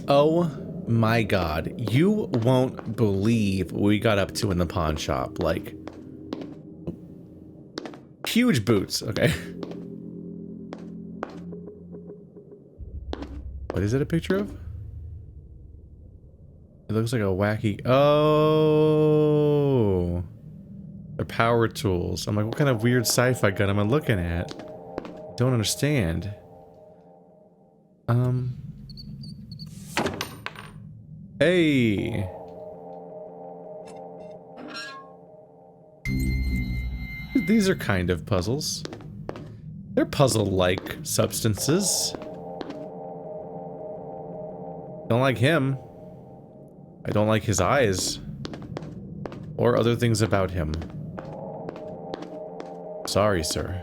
Oh my god, you won't believe what we got up to in the pawn shop. Like, huge boots. Okay. What is it a picture of? It looks like a wacky... Oh! They're power tools. I'm like, what kind of weird sci-fi gun am I looking at? Don't understand. Hey! These are kind of puzzles. They're puzzle-like substances. Don't like him. I don't like his eyes. Or other things about him. Sorry, sir.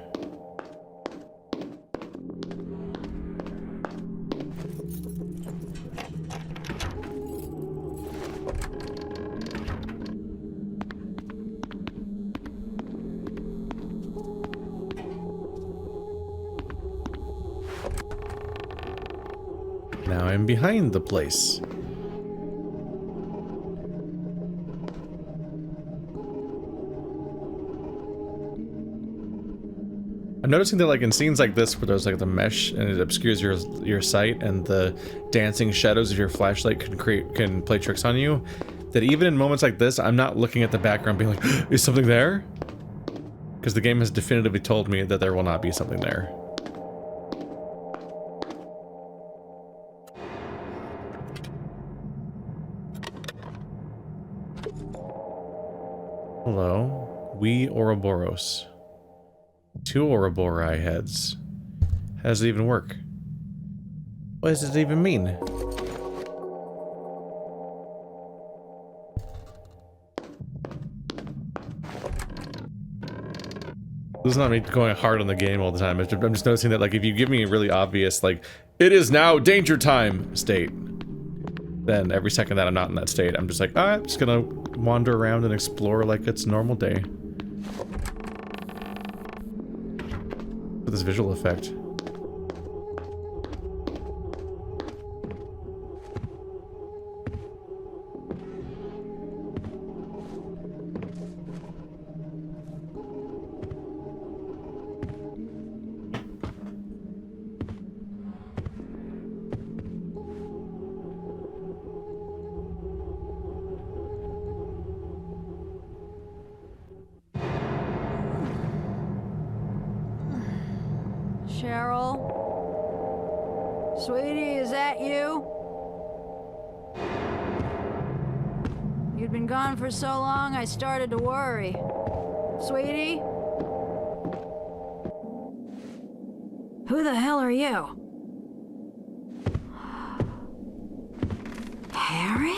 Now I'm behind the place. I'm noticing that, like, in scenes like this where there's like the mesh and it obscures your sight and the dancing shadows of your flashlight can play tricks on you, that even in moments like this, I'm not looking at the background being like, is something there? Because the game has definitively told me that there will not be something there. Hello, we Ouroboros. 2 Ouroboros heads. How does it even work? What does it even mean? This is not me going hard on the game all the time. I'm just noticing that, like, if you give me a really obvious, like, it is now danger time state, then every second that I'm not in that state, I'm just like, I'm just gonna wander around and explore like it's a normal day. With this visual effect. Cheryl? Sweetie, is that you? You'd been gone for so long, I started to worry. Sweetie? Who the hell are you? Harry?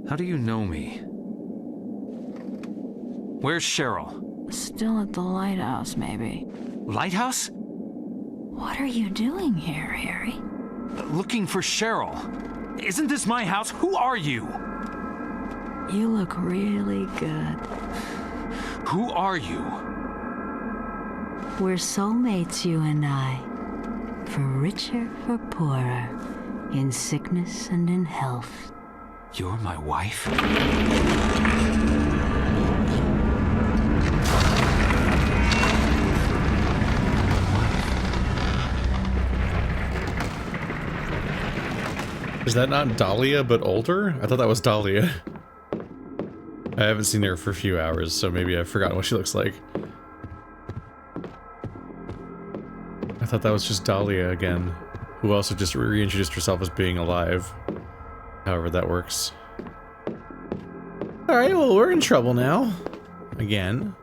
How do you know me? Where's Cheryl? Still at the lighthouse, maybe. Lighthouse? What are you doing here, Harry? Looking for Cheryl. Isn't this my house? Who are you? You look really good. Who are you? We're soulmates, you and I. For richer, for poorer. In sickness and in health. You're my wife? Is that not Dahlia, but older? I thought that was Dahlia. I haven't seen her for a few hours, so maybe I've forgotten what she looks like. I thought that was just Dahlia again, who also just reintroduced herself as being alive. However that works. Alright, well, we're in trouble now. Again.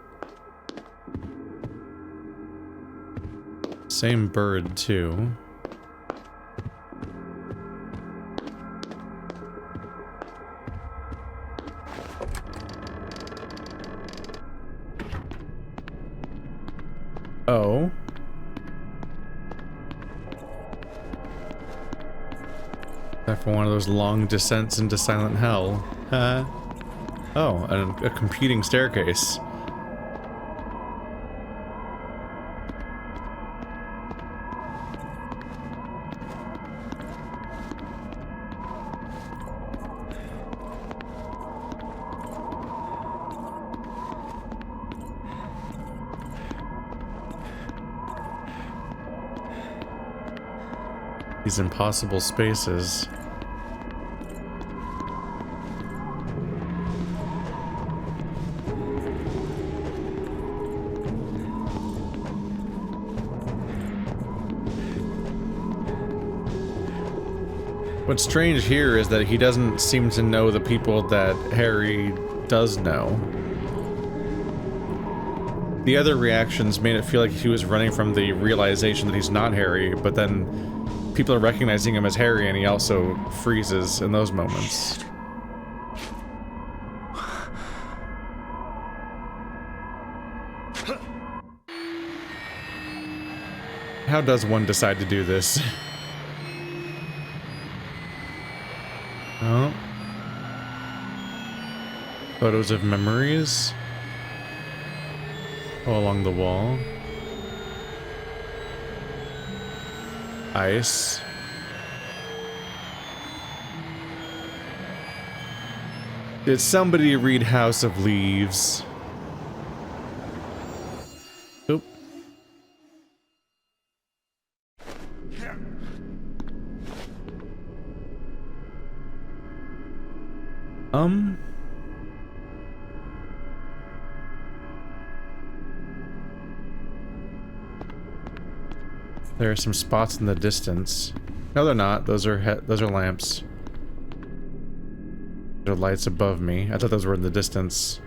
Same bird, too. Oh. That for one of those long descents into silent hell. Oh, a competing staircase. These impossible spaces. What's strange here is that he doesn't seem to know the people that Harry does know. The other reactions made it feel like he was running from the realization that he's not Harry, but then people are recognizing him as Harry and he also freezes in those moments. How does one decide to do this? Oh. Photos of memories. All along the wall. Ice. Did somebody read House of Leaves? Oop. There are some spots in the distance. No, they're not. Those are lamps. There are lights above me. I thought those were in the distance.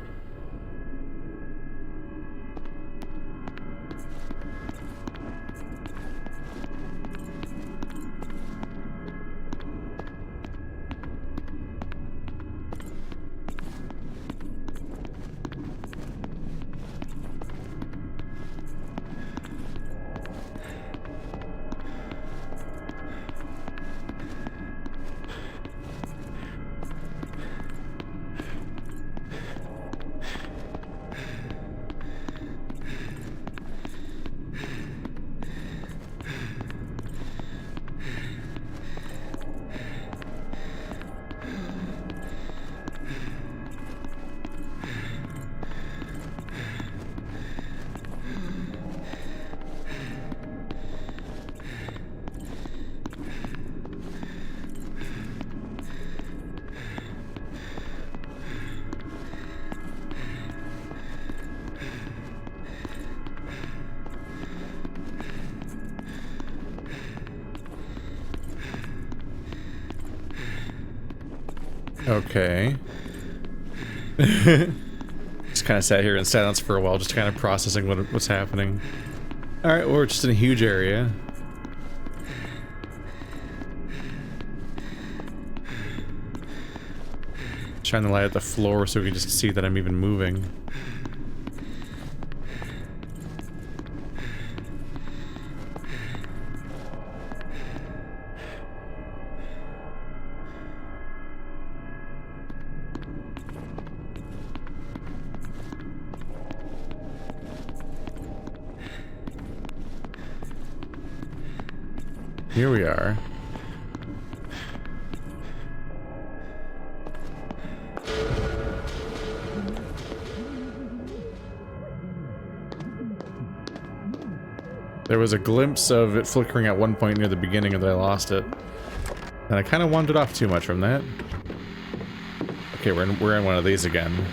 Okay. Just kind of sat here in silence for a while, just kind of processing what's happening. Alright, well, we're just in a huge area. Shine the light at the floor so we can just see that I'm even moving. Here we are. There was a glimpse of it flickering at one point near the beginning and then I lost it. And I kind of wandered off too much from that. Okay, we're in one of these again.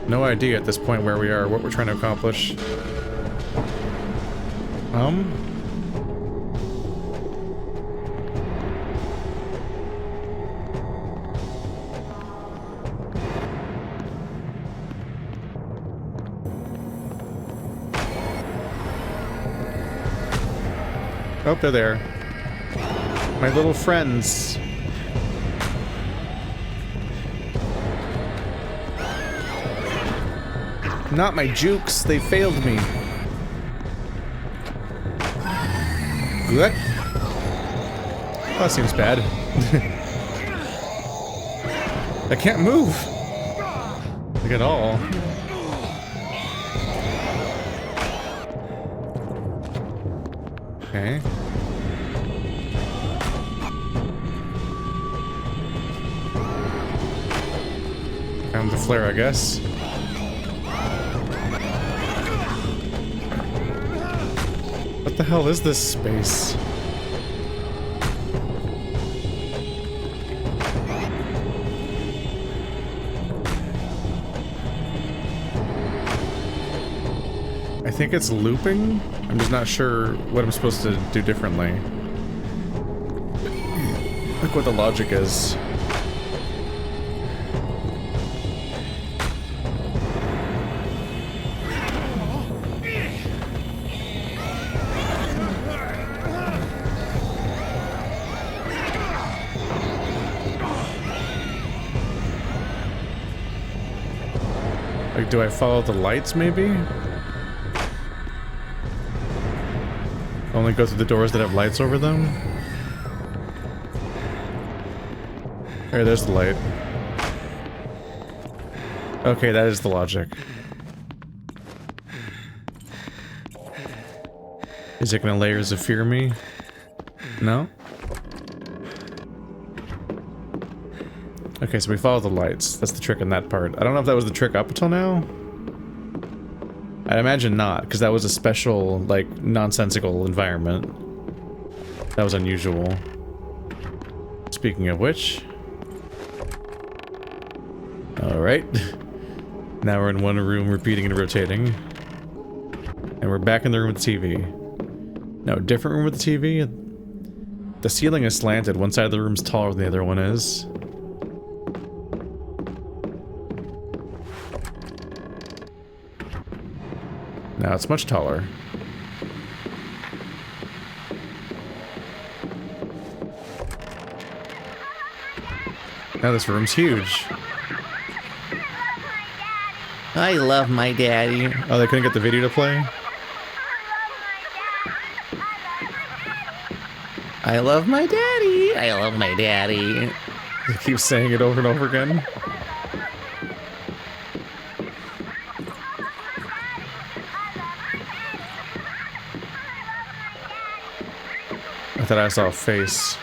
No idea at this point where we are, what we're trying to accomplish. Oh, they're there. My little friends. Not my jukes, they failed me. Good. Oh, that seems bad. I can't move. Like at all. Okay. Found the flare, I guess. What the hell is this space? I think it's looping. I'm just not sure what I'm supposed to do differently. Like what the logic is. Like, do I follow the lights, maybe? Only go through the doors that have lights over them? Here, there's the light. Okay, that is the logic. Is it gonna layers of fear me? No? Okay, so we follow the lights. That's the trick in that part. I don't know if that was the trick up until now. I'd imagine not, because that was a special, like, nonsensical environment. That was unusual. Speaking of which... Alright. Now we're in one room, repeating and rotating. And we're back in the room with the TV. No, different room with the TV? The ceiling is slanted. One side of the room's taller than the other one is. Now it's much taller. Now this room's huge. I love my daddy. Oh, they couldn't get the video to play? I love my daddy. I love my daddy. They keep saying it over and over again. I thought I saw a face.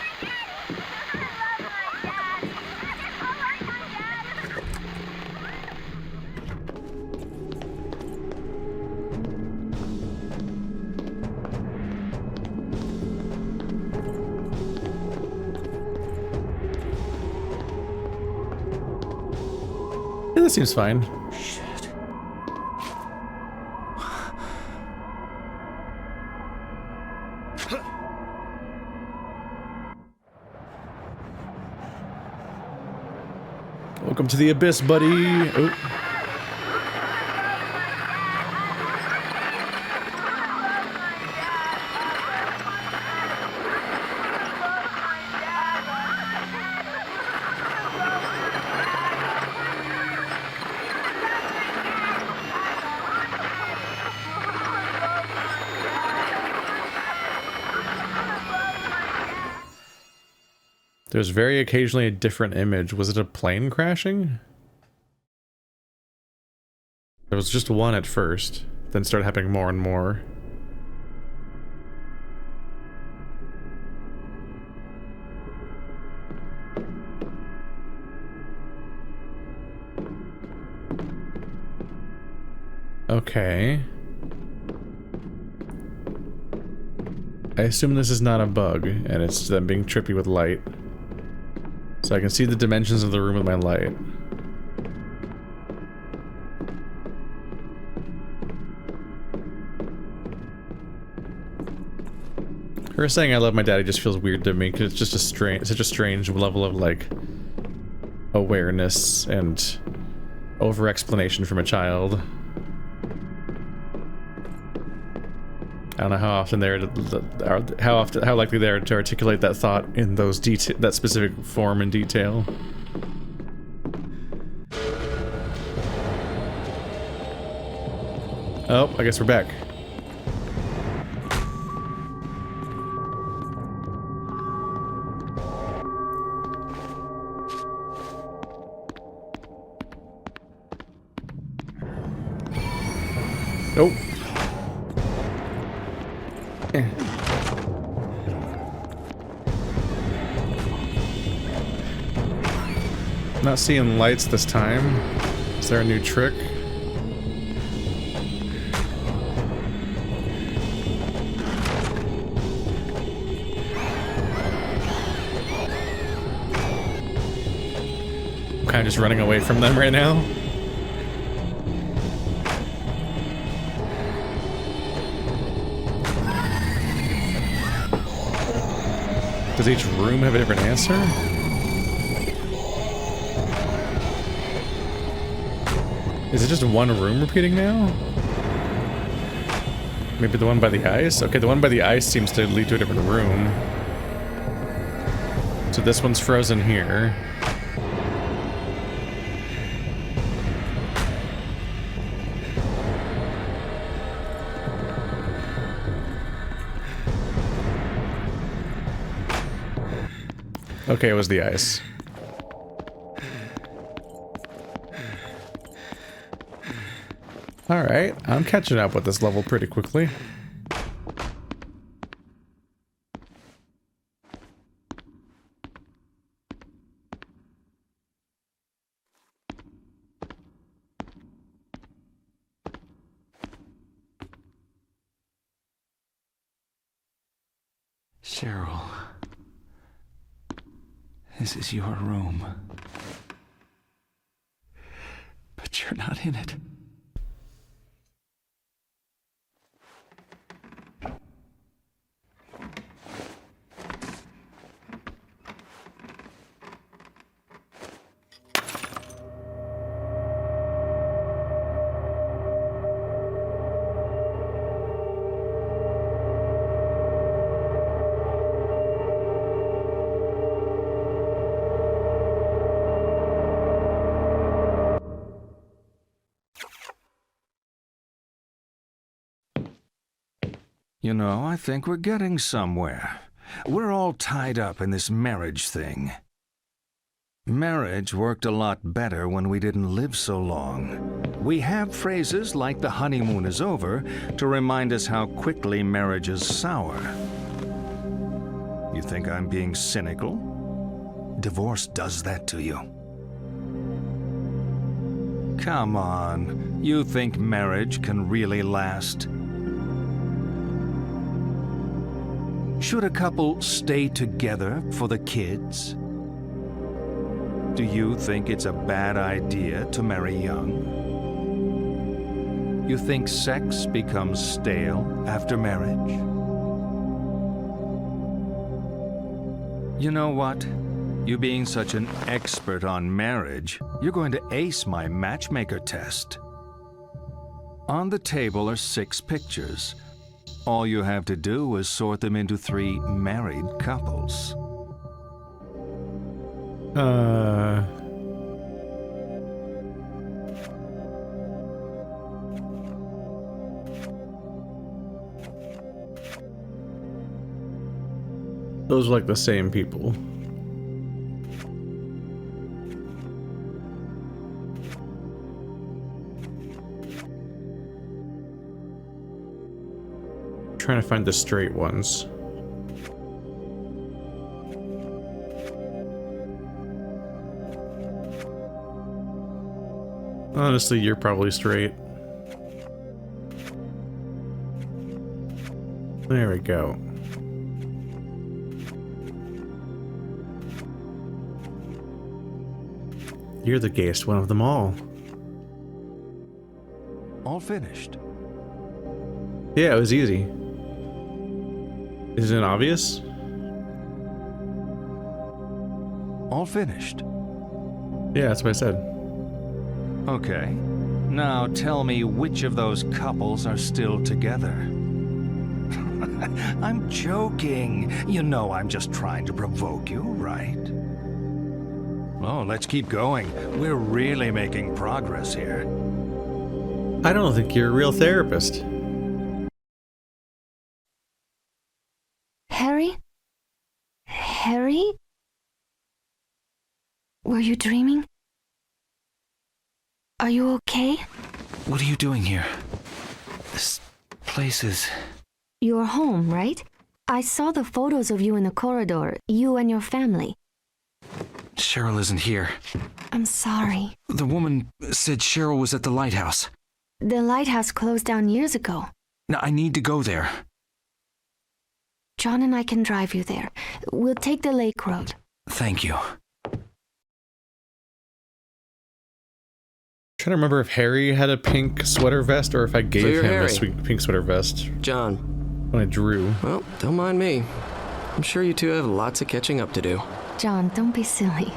Yeah, that seems fine. Welcome to the abyss, buddy. Oh. There's very occasionally a different image. Was it a plane crashing? There was just one at first, then started happening more and more. Okay. I assume this is not a bug, and it's them being trippy with light. So I can see the dimensions of the room with my light. Her saying I love my daddy just feels weird to me, because it's just such a strange level of, like, awareness and over-explanation from a child. I don't know how often how likely they are to articulate that thought in those that specific form and detail. Oh, I guess we're back. Oh. Not seeing lights this time. Is there a new trick? I'm kind of just running away from them right now. Does each room have a different answer? Is it just one room repeating now? Maybe the one by the ice? Okay, the one by the ice seems to lead to a different room. So this one's frozen here. Okay, it was the ice. Alright, I'm catching up with this level pretty quickly. Cheryl. This is your room. But you're not in it. You know, I think we're getting somewhere. We're all tied up in this marriage thing. Marriage worked a lot better when we didn't live so long. We have phrases like the honeymoon is over to remind us how quickly marriages sour. You think I'm being cynical? Divorce does that to you. Come on, you think marriage can really last? Should a couple stay together for the kids? Do you think it's a bad idea to marry young? You think sex becomes stale after marriage? You know what? You being such an expert on marriage, you're going to ace my matchmaker test. On the table are 6 pictures. All you have to do is sort them into 3 married couples. Those are like the same people. Trying to find the straight ones. Honestly, you're probably straight. There we go. You're the gayest one of them all. All finished. Yeah, it was easy. Isn't it obvious? All finished. Yeah, that's what I said. Okay. Now tell me which of those couples are still together. I'm joking. You know I'm just trying to provoke you, right? Oh, let's keep going. We're really making progress here. I don't think you're a real therapist. Harry? Harry? Were you dreaming? Are you okay? What are you doing here? This place is... You're home, right? I saw the photos of you in the corridor, you and your family. Cheryl isn't here. I'm sorry. The woman said Cheryl was at the lighthouse. The lighthouse closed down years ago. Now, I need to go there. John and I can drive you there. We'll take the lake road. Thank you. Trying to remember if Harry had a pink sweater vest or if I gave you're him Harry. a sweet pink sweater vest John. when I drew. Well, don't mind me. I'm sure you two have lots of catching up to do. John, don't be silly.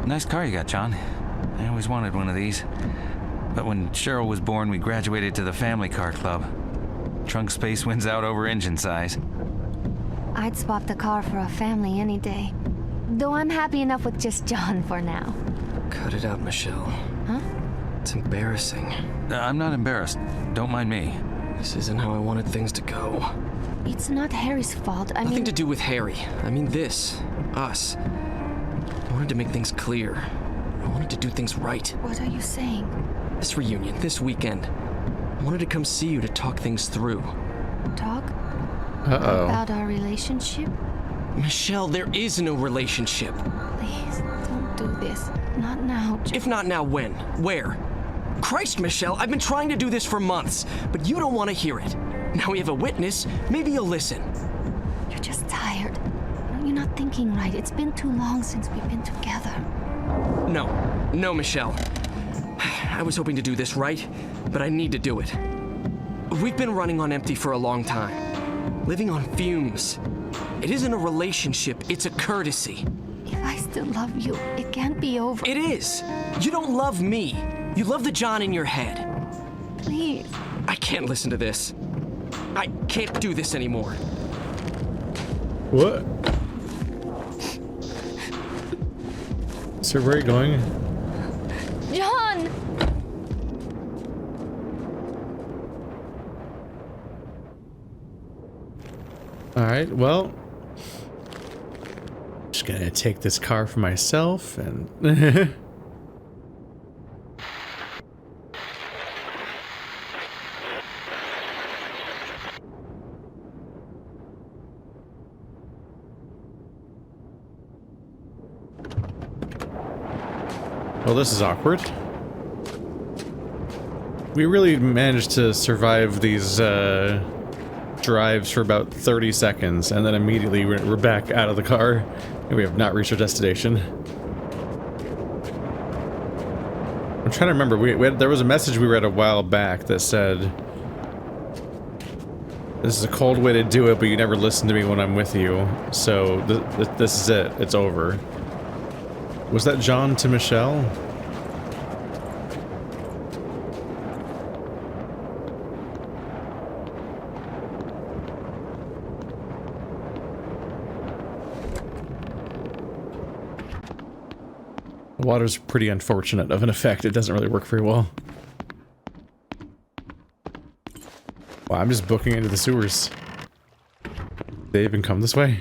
Nice car you got, John. I always wanted one of these. But when Cheryl was born, we graduated to the family car club. Trunk space wins out over engine size. I'd swap the car for a family any day. Though I'm happy enough with just John for now. Cut it out, Michelle. Huh? It's embarrassing. I'm not embarrassed. Don't mind me. This isn't how I wanted things to go. It's not Harry's fault. I Nothing mean... to do with Harry. I mean this. Us. I wanted to make things clear. I wanted to do things right. What are you saying? This reunion, this weekend. I wanted to come see you to talk things through. Talk Uh-oh. about our relationship? Michelle, there is no relationship. Please, don't do this. Not now, John. If not now, when? Where? Christ, Michelle, I've been trying to do this for months, but you don't want to hear it. Now we have a witness, maybe you'll listen. You're just tired. No, you're not thinking right. It's been too long since we've been together. No, Michelle. I was hoping to do this right, but I need to do it. We've been running on empty for a long time, living on fumes. It isn't a relationship, it's a courtesy. If I still love you, it can't be over. It is. You don't love me. You love the John in your head. Please. I can't listen to this. I can't do this anymore. What? So where are you going? John! Alright, well... Just gonna take this car for myself and... Well, this is awkward. We really managed to survive these drives for about 30 seconds, and then immediately we're back out of the car, and we have not reached our destination. I'm trying to remember, there was a message we read a while back that said, "This is a cold way to do it, but you never listen to me when I'm with you, so this is it, it's over." Was that John to Michelle? The water's pretty unfortunate of an effect. It doesn't really work very well. Wow, I'm just booking into the sewers. They even come this way?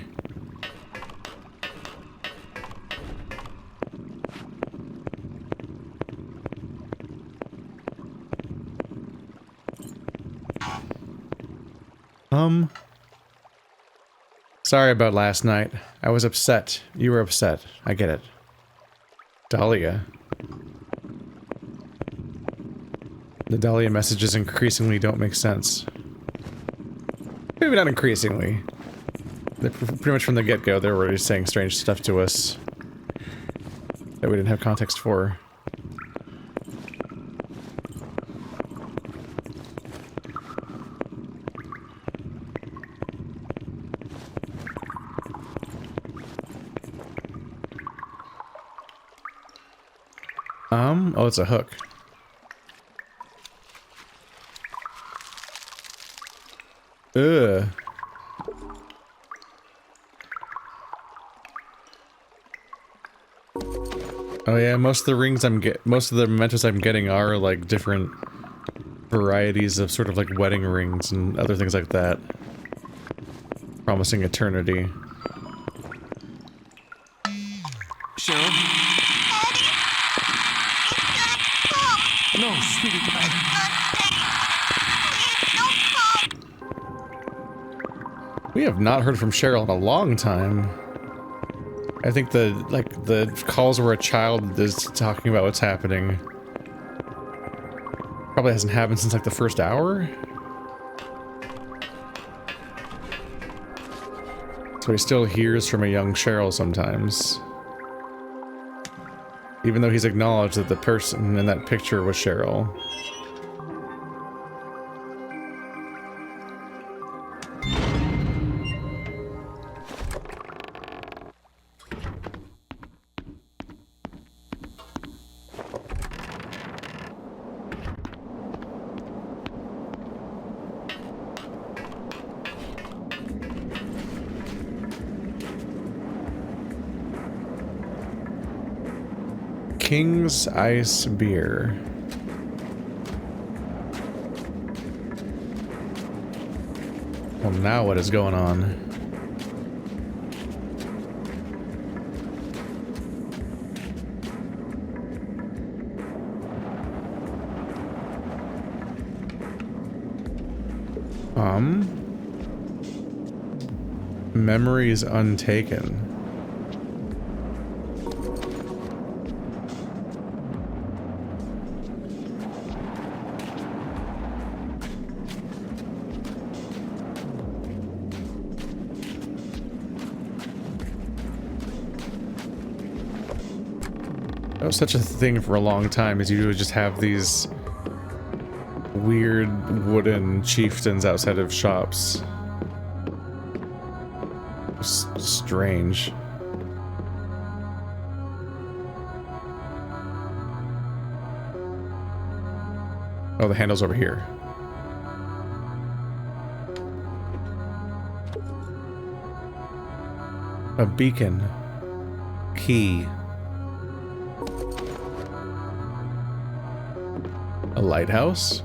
Sorry about last night. I was upset. You were upset. I get it. Dahlia. The Dahlia messages increasingly don't make sense. Maybe not increasingly. They're pretty much from the get-go, they're already saying strange stuff to us that we didn't have context for. Oh, it's a hook. Ugh. Oh yeah, most of the rings most of the mementos I'm getting are like different varieties of sort of like wedding rings and other things like that. Promising eternity. Cheryl? No, sweetie. We have not heard from Cheryl in a long time. I think the calls where a child is talking about what's happening probably hasn't happened since like the first hour. So he still hears from a young Cheryl sometimes. Even though he's acknowledged that the person in that picture was Cheryl. King's Ice Beer. Well, now what is going on? Memories untaken. That was such a thing for a long time, is you would just have these weird wooden chieftains outside of shops. Strange. Oh, the handle's over here. A beacon. Key. A lighthouse?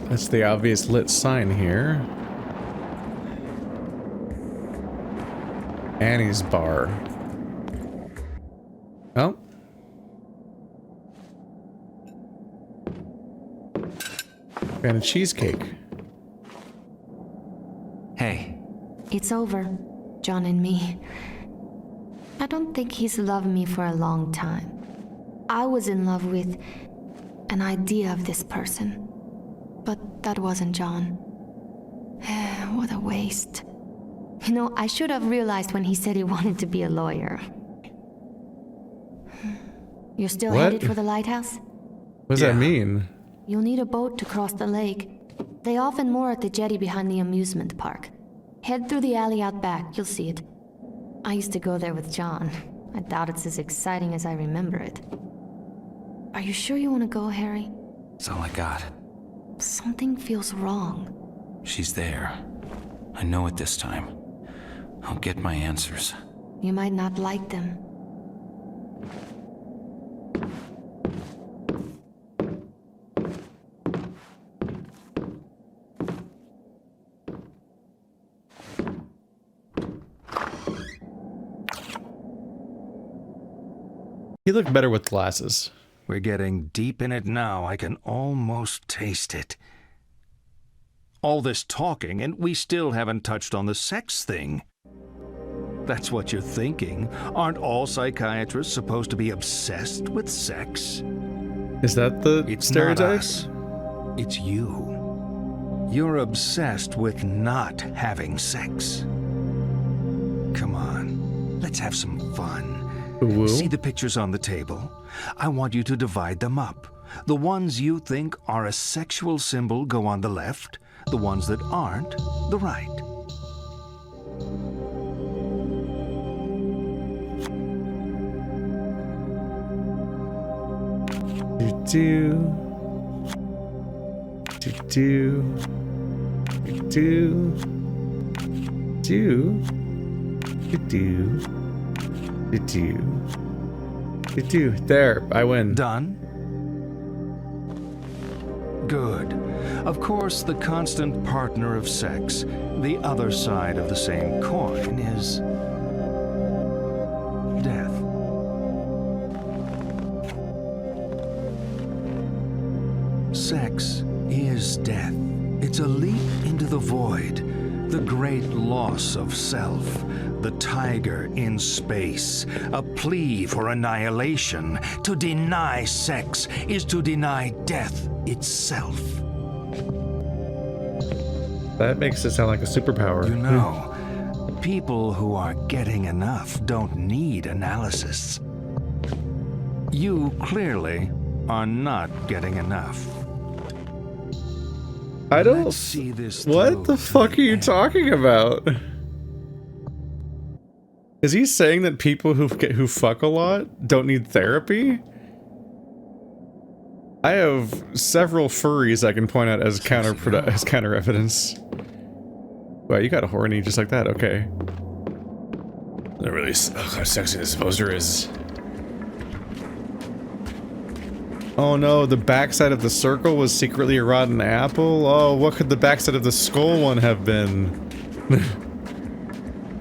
That's the obvious lit sign here. Annie's bar. Oh. And a cheesecake. Hey. It's over, John and me. I don't think he's loved me for a long time. I was in love with an idea of this person. But that wasn't John. What a waste. You know, I should have realized when he said he wanted to be a lawyer. You're still headed for the lighthouse? What does that mean? You'll need a boat to cross the lake. They often moor at the jetty behind the amusement park. Head through the alley out back, you'll see it. I used to go there with John. I doubt it's as exciting as I remember it. Are you sure you want to go, Harry? That's all I got. Something feels wrong. She's there. I know it this time. I'll get my answers. You might not like them. He looked better with glasses. We're getting deep in it now. I can almost taste it. All this talking, and we still haven't touched on the sex thing. That's what you're thinking. Aren't all psychiatrists supposed to be obsessed with sex? Is that the stereotype? Not us. It's you. You're obsessed with not having sex. Come on, let's have some fun. Woo. See the pictures on the table? I want you to divide them up. The ones you think are a sexual symbol go on the left, the ones that aren't, the right. There, I win. Done? Good. Of course, the constant partner of sex, the other side of the same coin, is death. Sex is death. It's a leap into the void, the great loss of self, the tiger in space, a plea for annihilation. To deny sex is to deny death itself. That makes it sound like a superpower. You know, people who are getting enough don't need analysis. You clearly are not getting enough. I don't Let's see this What through the to fuck the are you end. talking about? Is he saying that people who fuck a lot don't need therapy? I have several furries I can point out as counter evidence. Wow, you got a horny just like that. Okay. Not really how sexy this poster is. Oh no, the backside of the circle was secretly a rotten apple? Oh, what could the backside of the skull one have been?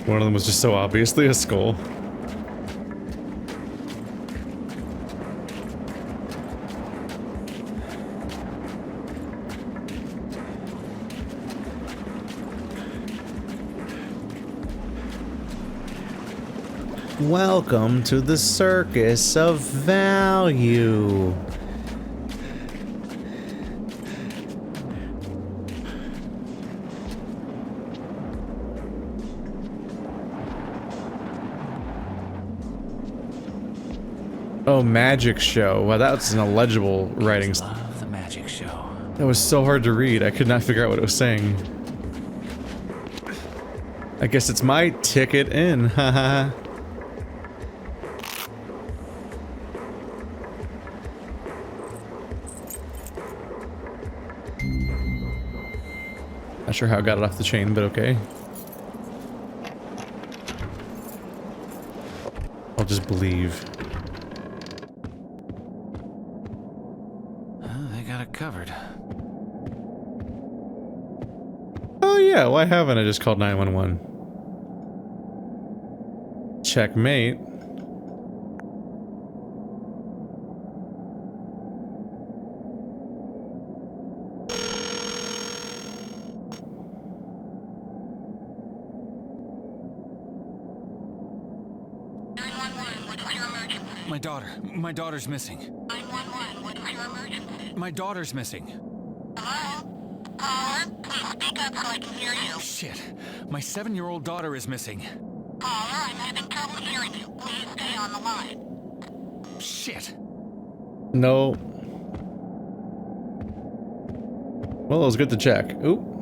One of them was just so obviously a skull. Welcome to the circus of value. Oh, magic show. Wow, that's an illegible writing. Love the magic show. That was so hard to read. I could not figure out what it was saying. I guess it's my ticket in. Haha. Not sure how I got it off the chain, but okay. I'll just believe. They got it covered. Oh yeah, why haven't I just called 911? Checkmate. My daughter's missing. 911, what is your emergency? My daughter's missing. Hello? Caller, please speak up so I can hear you. Shit. My 7-year-old daughter is missing. Caller, I'm having trouble hearing you. Please stay on the line. Shit. No. Well, it was good to check. Oop.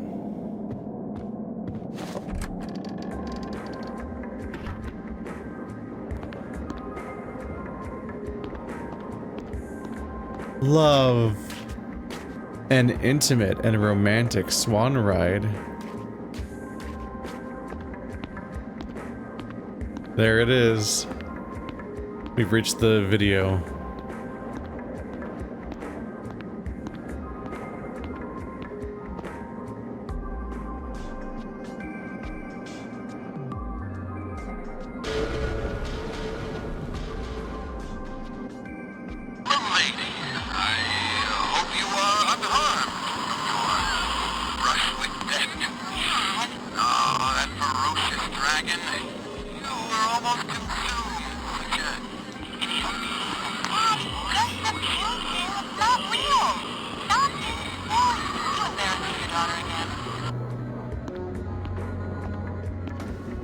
Love. An intimate and romantic swan ride. There it is. We've reached the video.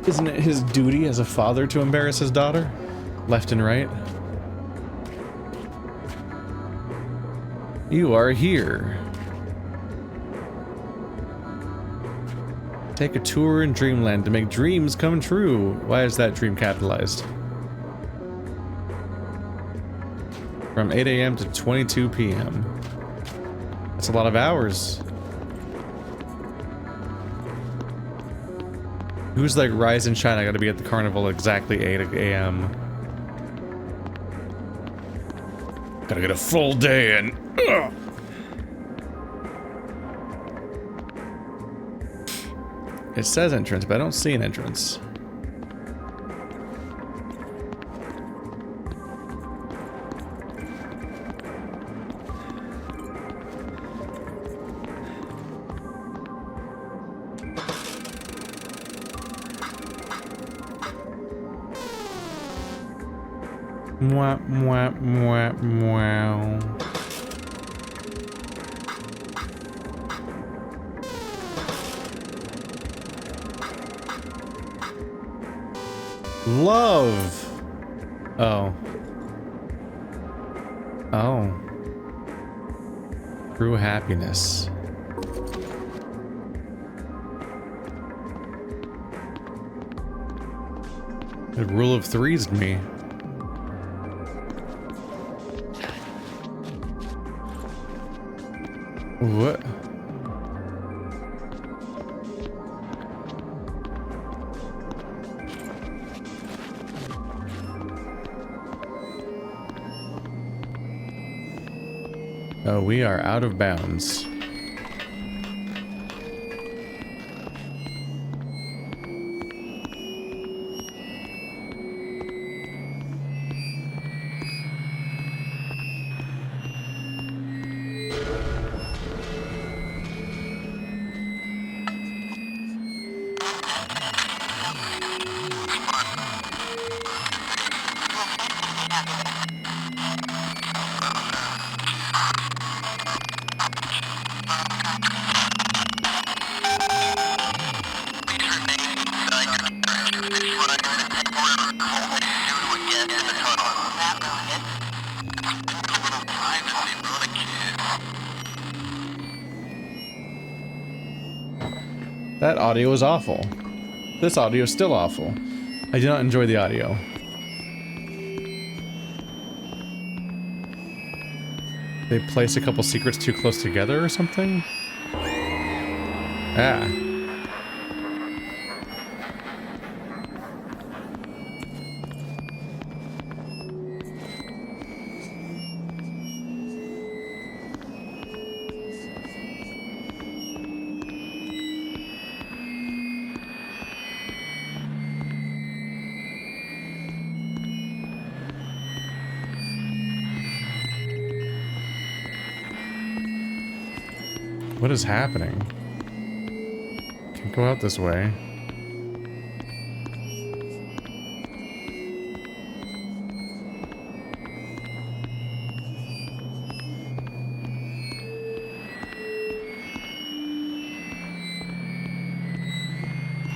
Isn't it his duty as a father to embarrass his daughter? Left and right. You are here. Take a tour in Dreamland to make dreams come true. Why is that dream capitalized? From 8 a.m. to 22 p.m. That's a lot of hours. Who's like, rise and shine, I gotta be at the carnival exactly 8 a.m. Gotta get a full day in. Ugh. It says entrance, but I don't see an entrance. Mwah, mwah, mwah, mwah. Love. Oh. Oh. True happiness. The rule of threes me. What? Oh, we are out of bounds. That audio is awful. This audio is still awful. I do not enjoy the audio. They place a couple secrets too close together or something? Ah. What is happening? Can't go out this way.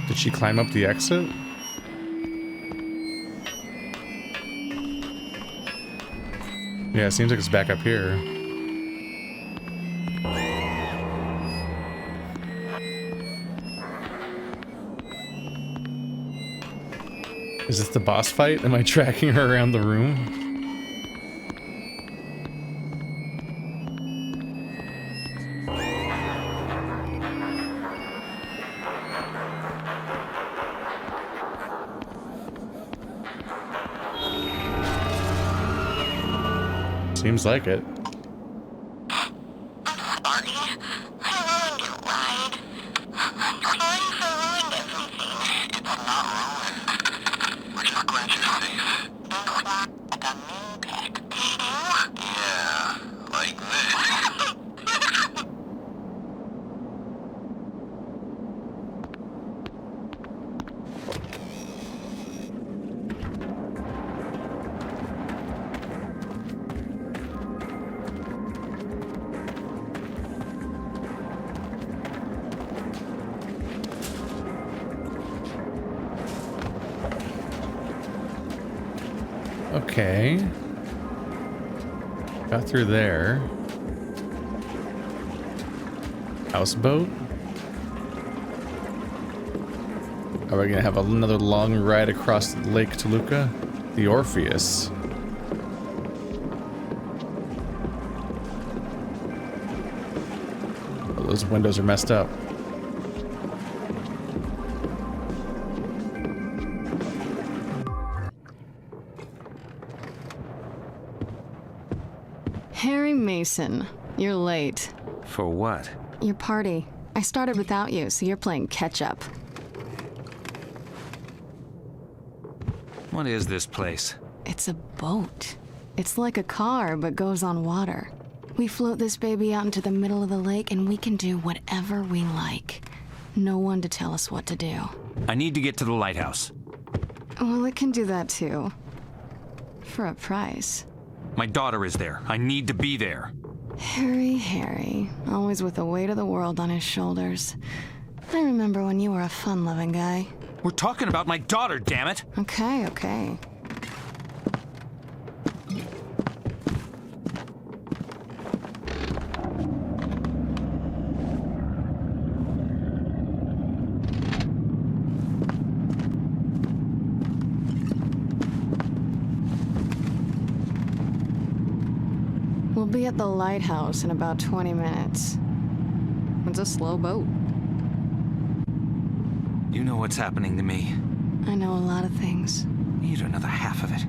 Did she climb up the exit? Yeah, it seems like it's back up here. Is this the boss fight? Am I tracking her around the room? Seems like it. Okay. Got through there. Houseboat? Are we gonna have another long ride across Lake Toluca? The Orpheus. those windows are messed up. Harry Mason, you're late. For what? Your party. I started without you, so you're playing catch-up. What is this place? It's a boat. It's like a car, but goes on water. We float this baby out into the middle of the lake, and we can do whatever we like. No one to tell us what to do. I need to get to the lighthouse. Well, it can do that too. For a price. My daughter is there. I need to be there. Harry, always with the weight of the world on his shoulders. I remember when you were a fun-loving guy. We're talking about my daughter, damn it! Okay. We'll be at the lighthouse in about 20 minutes. It's a slow boat. You know what's happening to me. I know a lot of things. You don't know the half of it.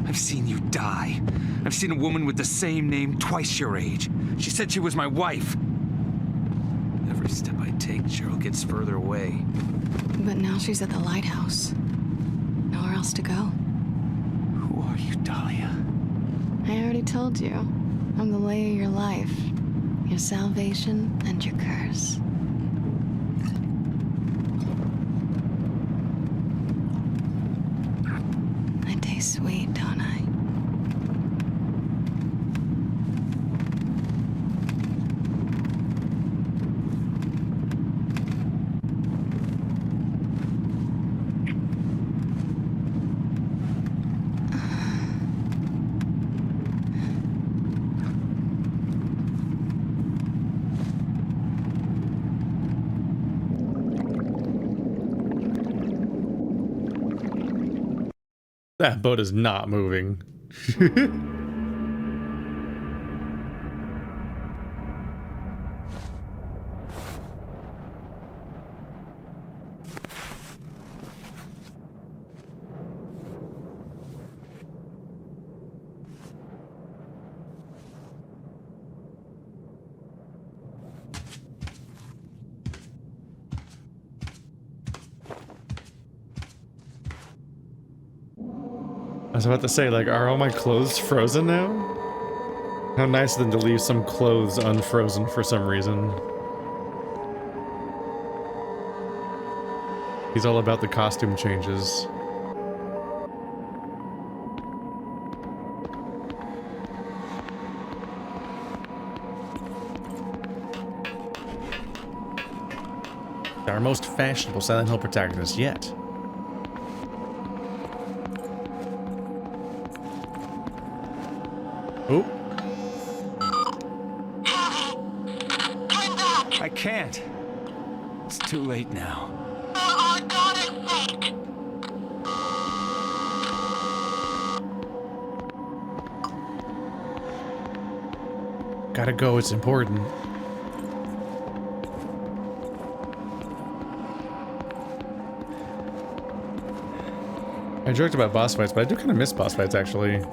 I've seen you die. I've seen a woman with the same name twice your age. She said she was my wife. Every step I take, Cheryl gets further away. But now she's at the lighthouse. Nowhere else to go. Who are you, Dahlia? I already told you. I'm the lay of your life. Your salvation and your curse. I taste sweet, don't I? That boat is not moving. I was about to say, like, are all my clothes frozen now? How nice of them to leave some clothes unfrozen for some reason. He's all about the costume changes. Our most fashionable Silent Hill protagonist yet. Oh. I can't. It's too late now. For our daughter's sake. Gotta go, it's important. I joked about boss fights, but I do kind of miss boss fights, actually.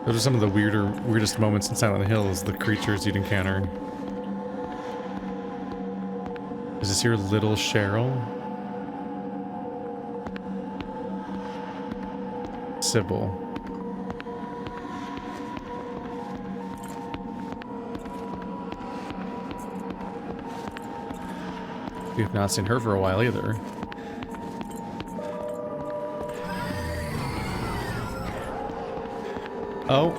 Those are some of the weirdest moments in Silent Hill, is the creatures you'd encounter. Is this your little Cheryl? Sybil. We have not seen her for a while either. Oh.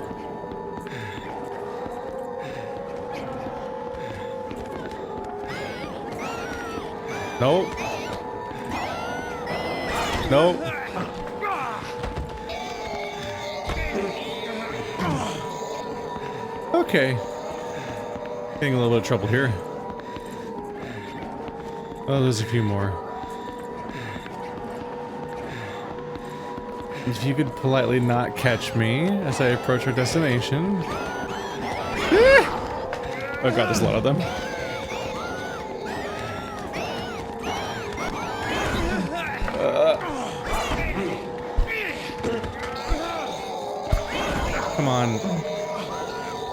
No. No. Okay. Getting a little bit of trouble here. Oh, there's a few more. If you could politely not catch me as I approach our destination. Oh god, there's a lot of them. Come on.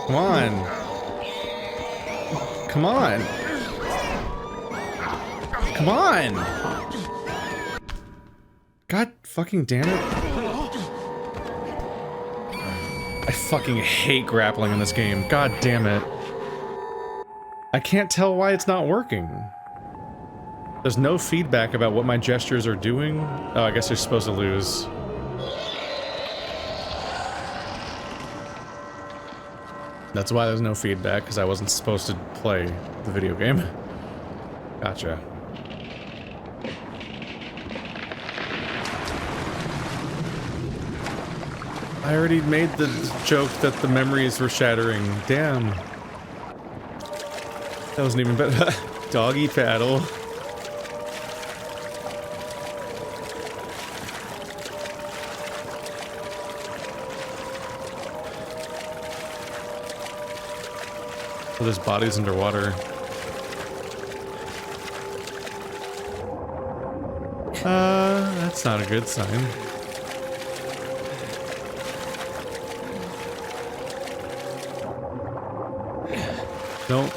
Come on. Come on. Come on. God fucking damn it. I fucking hate grappling in this game. God damn it. I can't tell why it's not working. There's no feedback about what my gestures are doing. Oh, I guess you're supposed to lose. That's why there's no feedback, because I wasn't supposed to play the video game. Gotcha. I already made the joke that the memories were shattering. Damn. That wasn't even better. Doggy paddle. Oh, there's bodies underwater. That's not a good sign. Nope.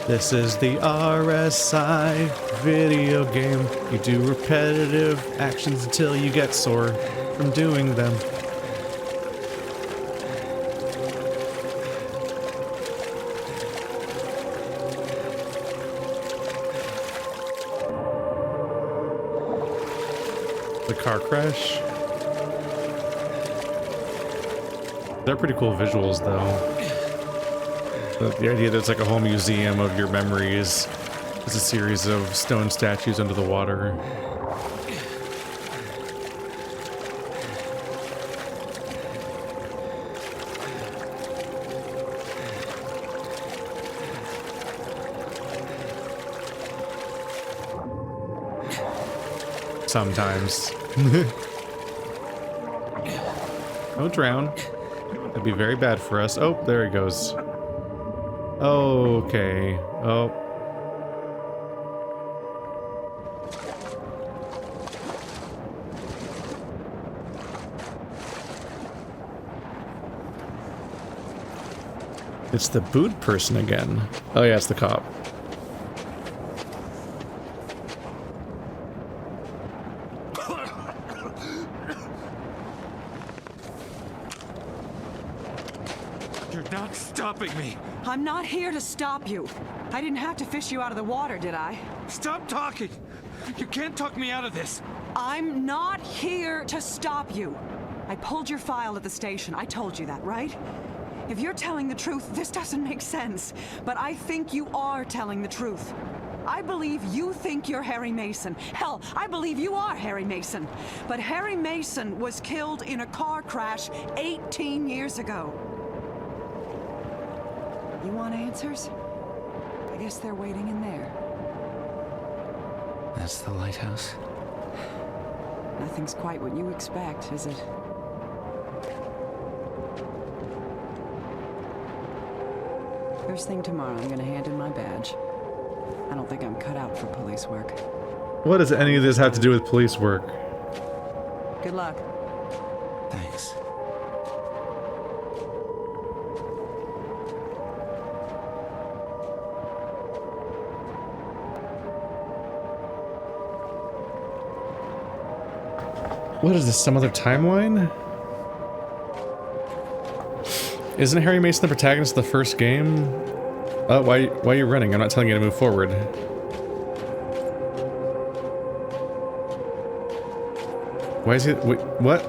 This is the RSI video game. You do repetitive actions until you get sore from doing them. The car crash. They're pretty cool visuals, though. The idea that it's like a whole museum of your memories is a series of stone statues under the water. Sometimes. Don't drown. That'd be very bad for us. Oh, there he goes. Okay. Oh. It's the boot person again. Oh yeah, it's the cop. You're not stopping me. I'm not here to stop you. I didn't have to fish you out of the water, did I? Stop talking. You can't talk me out of this. I'm not here to stop you. I pulled your file at the station. I told you that, right? If you're telling the truth, this doesn't make sense. But I think you are telling the truth. I believe you think you're Harry Mason. Hell, I believe you are Harry Mason. But Harry Mason was killed in a car crash 18 years ago. You want answers? I guess they're waiting in there. That's the lighthouse? Nothing's quite what you expect, is it? First thing tomorrow, I'm gonna hand in my badge. I don't think I'm cut out for police work. What does any of this have to do with police work? Good luck. Thanks. What is this, some other timeline? Isn't Harry Mason the protagonist of the first game? Oh, why are you running? I'm not telling you to move forward. Why is he... Wait, what?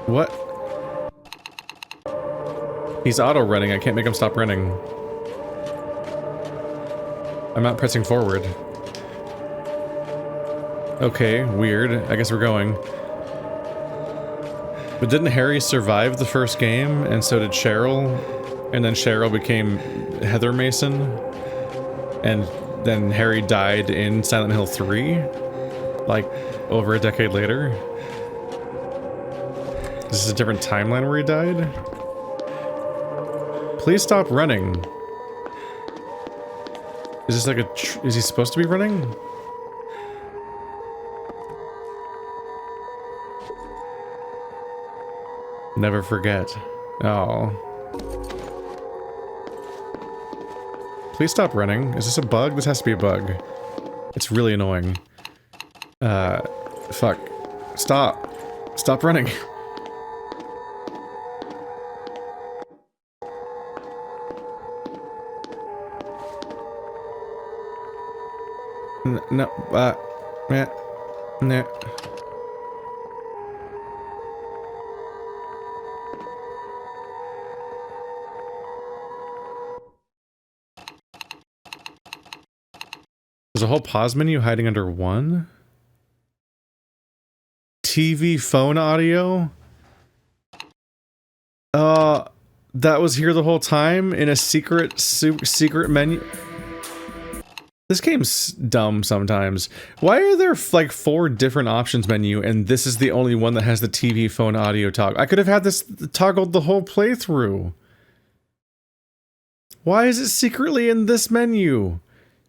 What? He's auto-running. I can't make him stop running. I'm not pressing forward. Okay, weird. I guess we're going. But didn't Harry survive the first game, and so did Cheryl? And then Cheryl became Heather Mason? And then Harry died in Silent Hill 3? Like, over a decade later? Is this a different timeline where he died? Please stop running. Is this like a... is he supposed to be running? Never forget. Oh. Please stop running. Is this a bug? This has to be a bug. It's really annoying. Fuck. Stop. Stop running. No, nah. There's a whole pause menu hiding under one? TV phone audio? That was here the whole time in a secret menu? This game's dumb sometimes. Why are there like 4 different options menu and this is the only one that has the TV phone audio toggle? I could have had this toggled the whole playthrough. Why is it secretly in this menu?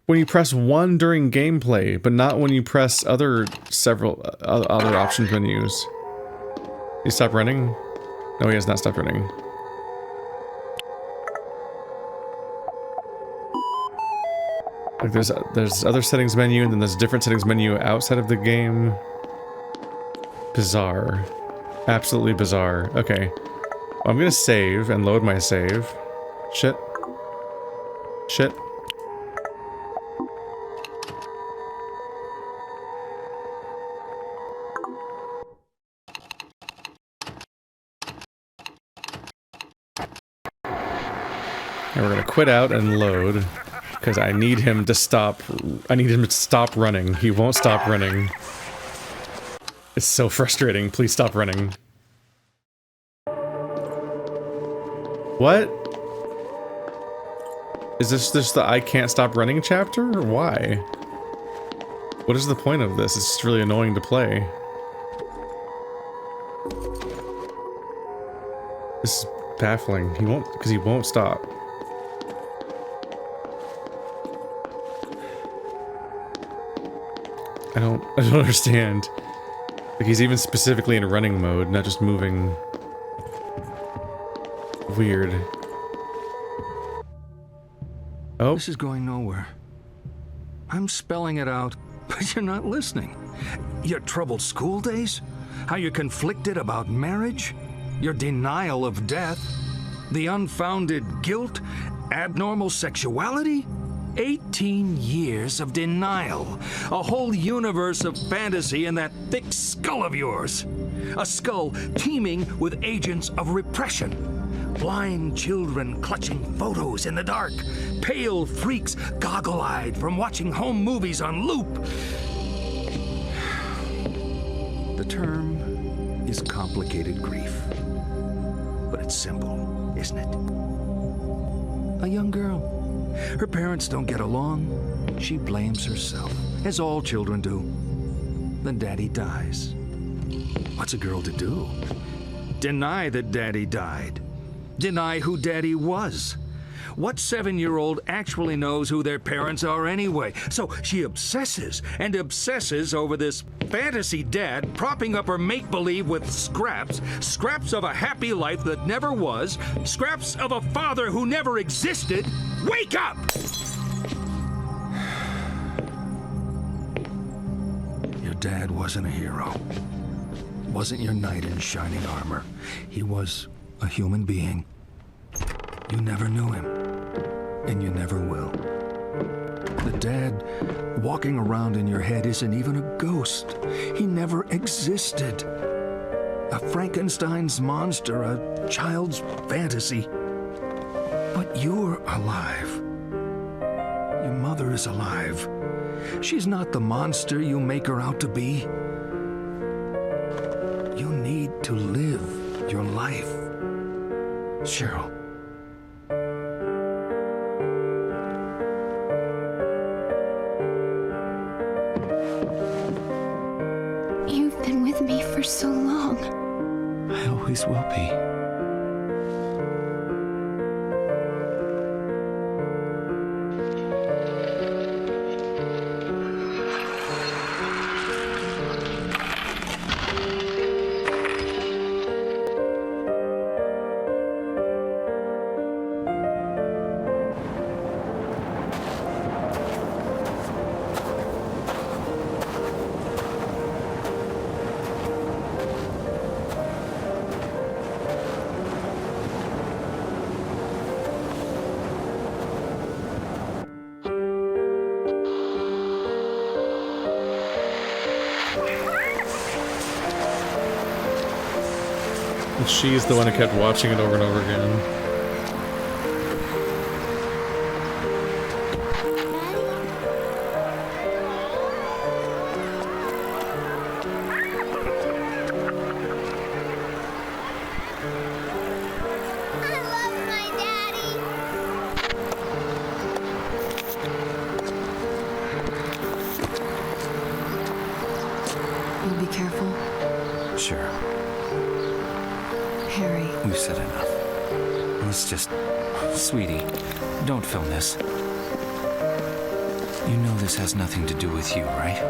When you press 1 during gameplay, but not when you press several other option menus. He stopped running? No, he has not stopped running. Like there's other settings menu, and then there's a different settings menu outside of the game. Bizarre. Absolutely bizarre. Okay. Well, I'm gonna save and load my save. Shit. Shit. And we're gonna quit out and load, because I need him to stop. I need him to stop running. He won't stop running. It's so frustrating. Please stop running. What? Is this just the I can't stop running chapter, or why? What is the point of this? It's just really annoying to play. This is baffling. He won't, because he won't stop. I don't understand. Like, he's even specifically in running mode, not just moving. Weird. Oh. This is going nowhere. I'm spelling it out, but you're not listening. Your troubled school days? How you're conflicted about marriage? Your denial of death? The unfounded guilt? Abnormal sexuality? 18 years of denial. A whole universe of fantasy in that thick skull of yours. A skull teeming with agents of repression. Blind children clutching photos in the dark. Pale freaks goggle-eyed from watching home movies on loop. The term is complicated grief. But it's simple, isn't it? A young girl. Her parents don't get along. She blames herself, as all children do. Then daddy dies. What's a girl to do? Deny that daddy died. Deny who daddy was. What 7-year-old actually knows who their parents are anyway? So she obsesses and obsesses over this fantasy dad propping up her make-believe with scraps. Scraps of a happy life that never was. Scraps of a father who never existed. Wake up! Your dad wasn't a hero. Wasn't your knight in shining armor. He was a human being. You never knew him. And you never will. The dad walking around in your head isn't even a ghost. He never existed. A Frankenstein's monster, a child's fantasy. But you're alive. Your mother is alive. She's not the monster you make her out to be. You need to live your life. Cheryl. You've been with me for so long. I always will be. And she's the one who kept watching it over and over again. You'll be careful. Sure. Harry. We've said enough. Let's just... Sweetie, don't film this. You know this has nothing to do with you, right?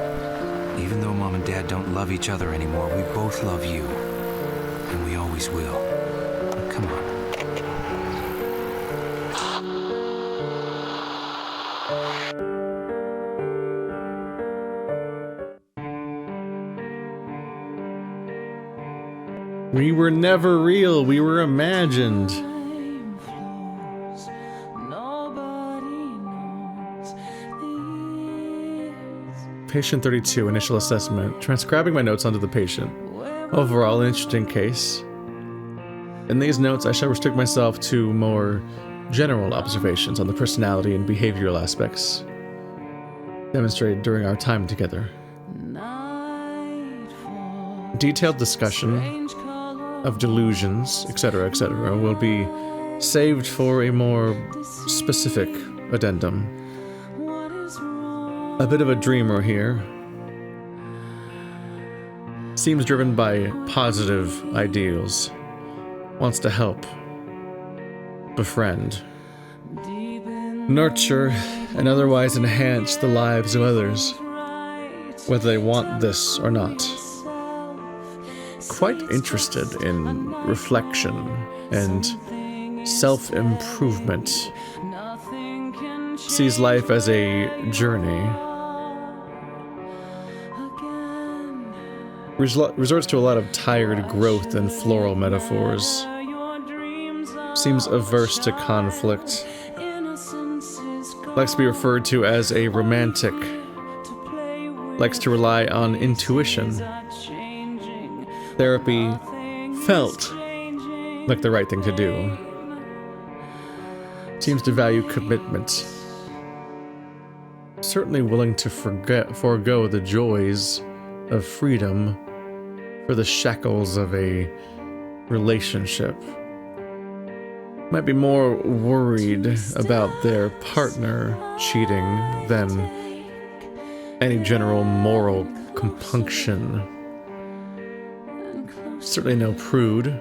Even though Mom and Dad don't love each other anymore, we both love you. And we always will. Come on. We were never real, we were imagined. Patient 32, initial assessment. Transcribing my notes onto the patient. Overall, an interesting case. In these notes, I shall restrict myself to more general observations on the personality and behavioral aspects demonstrated during our time together. Detailed discussion of delusions, etc., will be saved for a more specific addendum. A bit of a dreamer here. Seems driven by positive ideals. Wants to help, befriend, nurture, and otherwise enhance the lives of others, whether they want this or not. Quite interested in reflection and self-improvement. Sees life as a journey. Resorts to a lot of tired growth and floral metaphors. Seems averse to conflict. Likes to be referred to as a romantic. Likes to rely on intuition. Therapy felt like the right thing to do. Seems to value commitment. Certainly willing to forego the joys of freedom for the shackles of a relationship. Might be more worried about their partner cheating than any general moral compunction. Certainly no prude.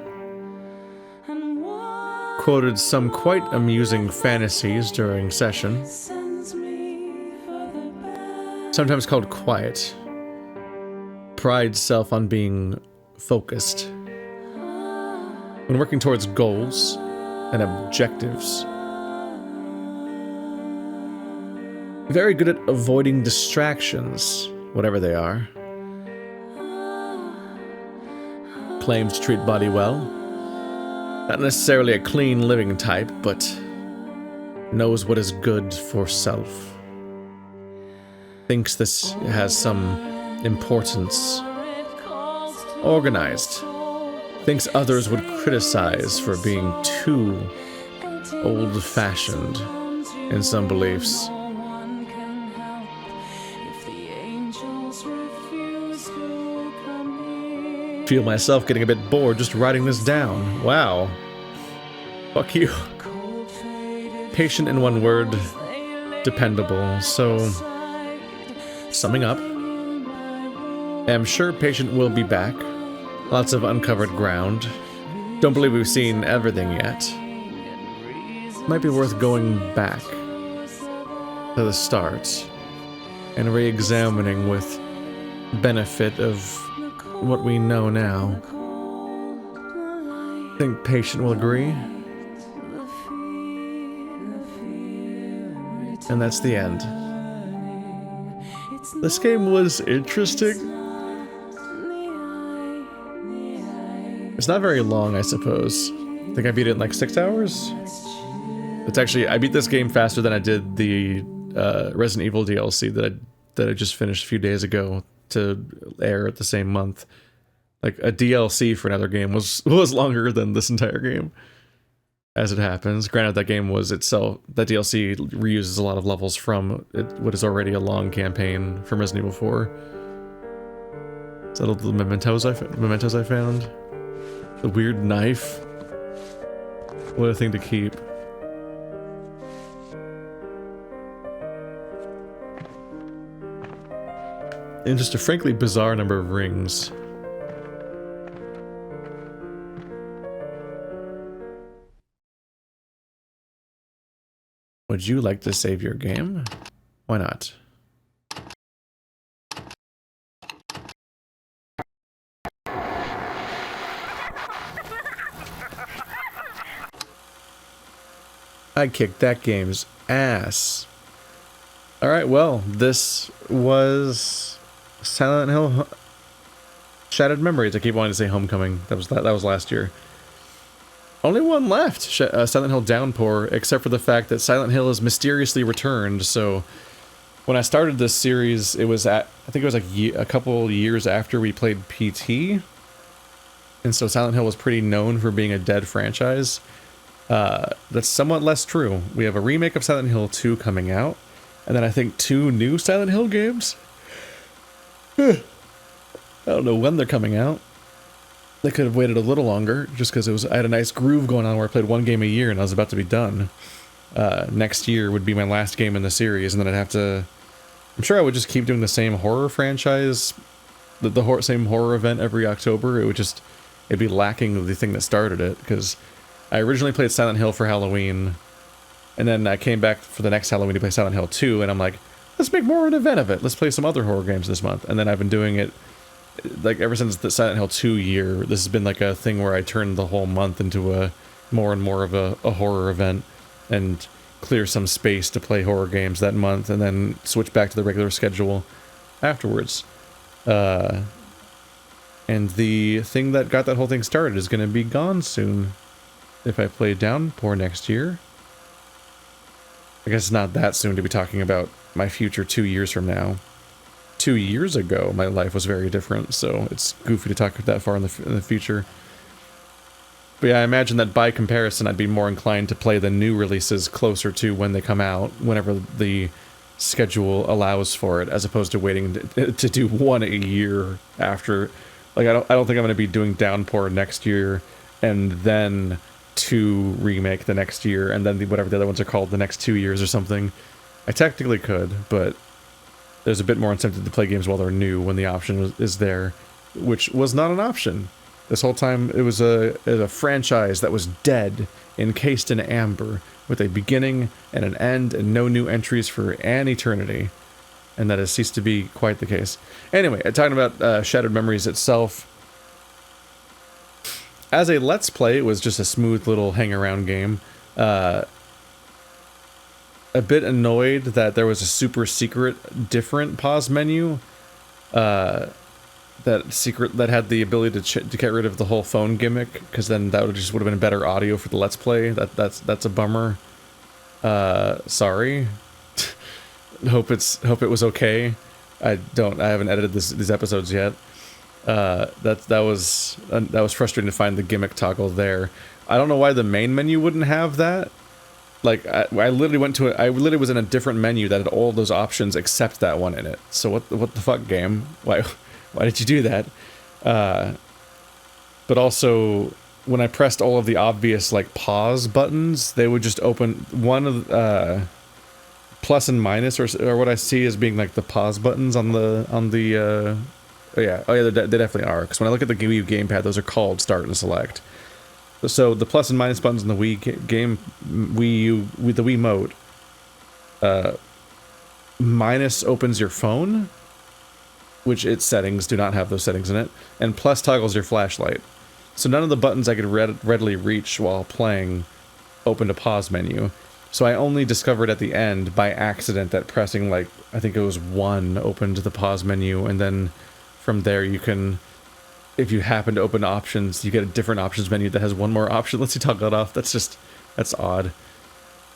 Quoted some quite amusing fantasies during session. Sometimes called quiet. Prides self on being focused. When working towards goals and objectives. Very good at avoiding distractions, whatever they are. Claims to treat body well. Not necessarily a clean living type, but knows what is good for self. Thinks this has some importance. Organized. Thinks others would criticize for being too old-fashioned in some beliefs. Feel myself getting a bit bored just writing this down. Wow. Fuck you. Patient in one word. Dependable. So, summing up. I'm sure Patient will be back. Lots of uncovered ground. Don't believe we've seen everything yet. Might be worth going back to the start and re-examining with benefit of what we know now. Think Patient will agree. And that's the end. This game was interesting. It's not very long, I suppose. I think I beat it in like 6 hours. It's actually, I beat this game faster than I did the Resident Evil DLC that I just finished a few days ago to air at the same month. Like a DLC for another game was longer than this entire game. As it happens, granted that game was itself, that DLC reuses a lot of levels from what is already a long campaign from Resident Evil 4. Is that all the mementos I found? The weird knife. What a thing to keep. And just a frankly bizarre number of rings. Would you like to save your game? Why not? I kicked that game's ass. Alright, well, this was Silent Hill Shattered Memories. I keep wanting to say Homecoming. That was last year. Only one left, Silent Hill Downpour, except for the fact that Silent Hill has mysteriously returned. So when I started this series, it was I think it was like a couple years after we played PT. And so Silent Hill was pretty known for being a dead franchise. That's somewhat less true. We have a remake of Silent Hill 2 coming out, and then I think 2 new Silent Hill games. I don't know when they're coming out. They could have waited a little longer, just because I had a nice groove going on where I played one game a year and I was about to be done. Next year would be my last game in the series, and then I'd have to... I'm sure I would just keep doing the same horror franchise, same horror event every October. It'd be lacking the thing that started it, because I originally played Silent Hill for Halloween, and then I came back for the next Halloween to play Silent Hill 2, and I'm like, let's make more of an event of it. Let's play some other horror games this month. And then I've been doing it like ever since the Silent Hill 2 year. This has been like a thing where I turn the whole month into a more and more of a horror event and clear some space to play horror games that month and then switch back to the regular schedule afterwards. And the thing that got that whole thing started is going to be gone soon if I play Downpour next year. I guess it's not that soon to be talking about my future 2 years from now. 2 years ago, my life was very different, so it's goofy to talk that far in the future. But yeah, I imagine that by comparison, I'd be more inclined to play the new releases closer to when they come out, whenever the schedule allows for it, as opposed to waiting to do one a year after. Like, I don't think I'm going to be doing Downpour next year, and then 2 remake the next year, and then whatever the other ones are called the next 2 years or something. I technically could, but there's a bit more incentive to play games while they're new when the option is there, which was not an option. This whole time, it was a franchise that was dead, encased in amber, with a beginning and an end and no new entries for an eternity. And that has ceased to be quite the case. Anyway, talking about Shattered Memories itself, as a Let's Play, it was just a smooth little hang-around game. A bit annoyed that there was a super secret, different pause menu. That had the ability to get rid of the whole phone gimmick, because then that would have been better audio for the Let's Play. That's a bummer. Sorry. hope it was okay. I haven't edited these episodes yet. That was frustrating to find the gimmick toggle there. I don't know why the main menu wouldn't have that. Like, I literally was in a different menu that had all those options except that one in it. So what the fuck, game? Why did you do that? But also, when I pressed all of the obvious, like, pause buttons, they would just open one of plus and minus, or what I see as being like the pause buttons on the they definitely are. Because when I look at the Wii U gamepad, those are called start and select. So the plus and minus buttons in the Wii U with the Wiimote, minus opens your phone, which its settings do not have those settings in it, and plus toggles your flashlight. So none of the buttons I could readily reach while playing opened a pause menu. So I only discovered at the end by accident that pressing, like, I think it was 1 opened the pause menu, and then from there you can, if you happen to open options, you get a different options menu that has 1 more option. Let's see, toggle it off. That's odd.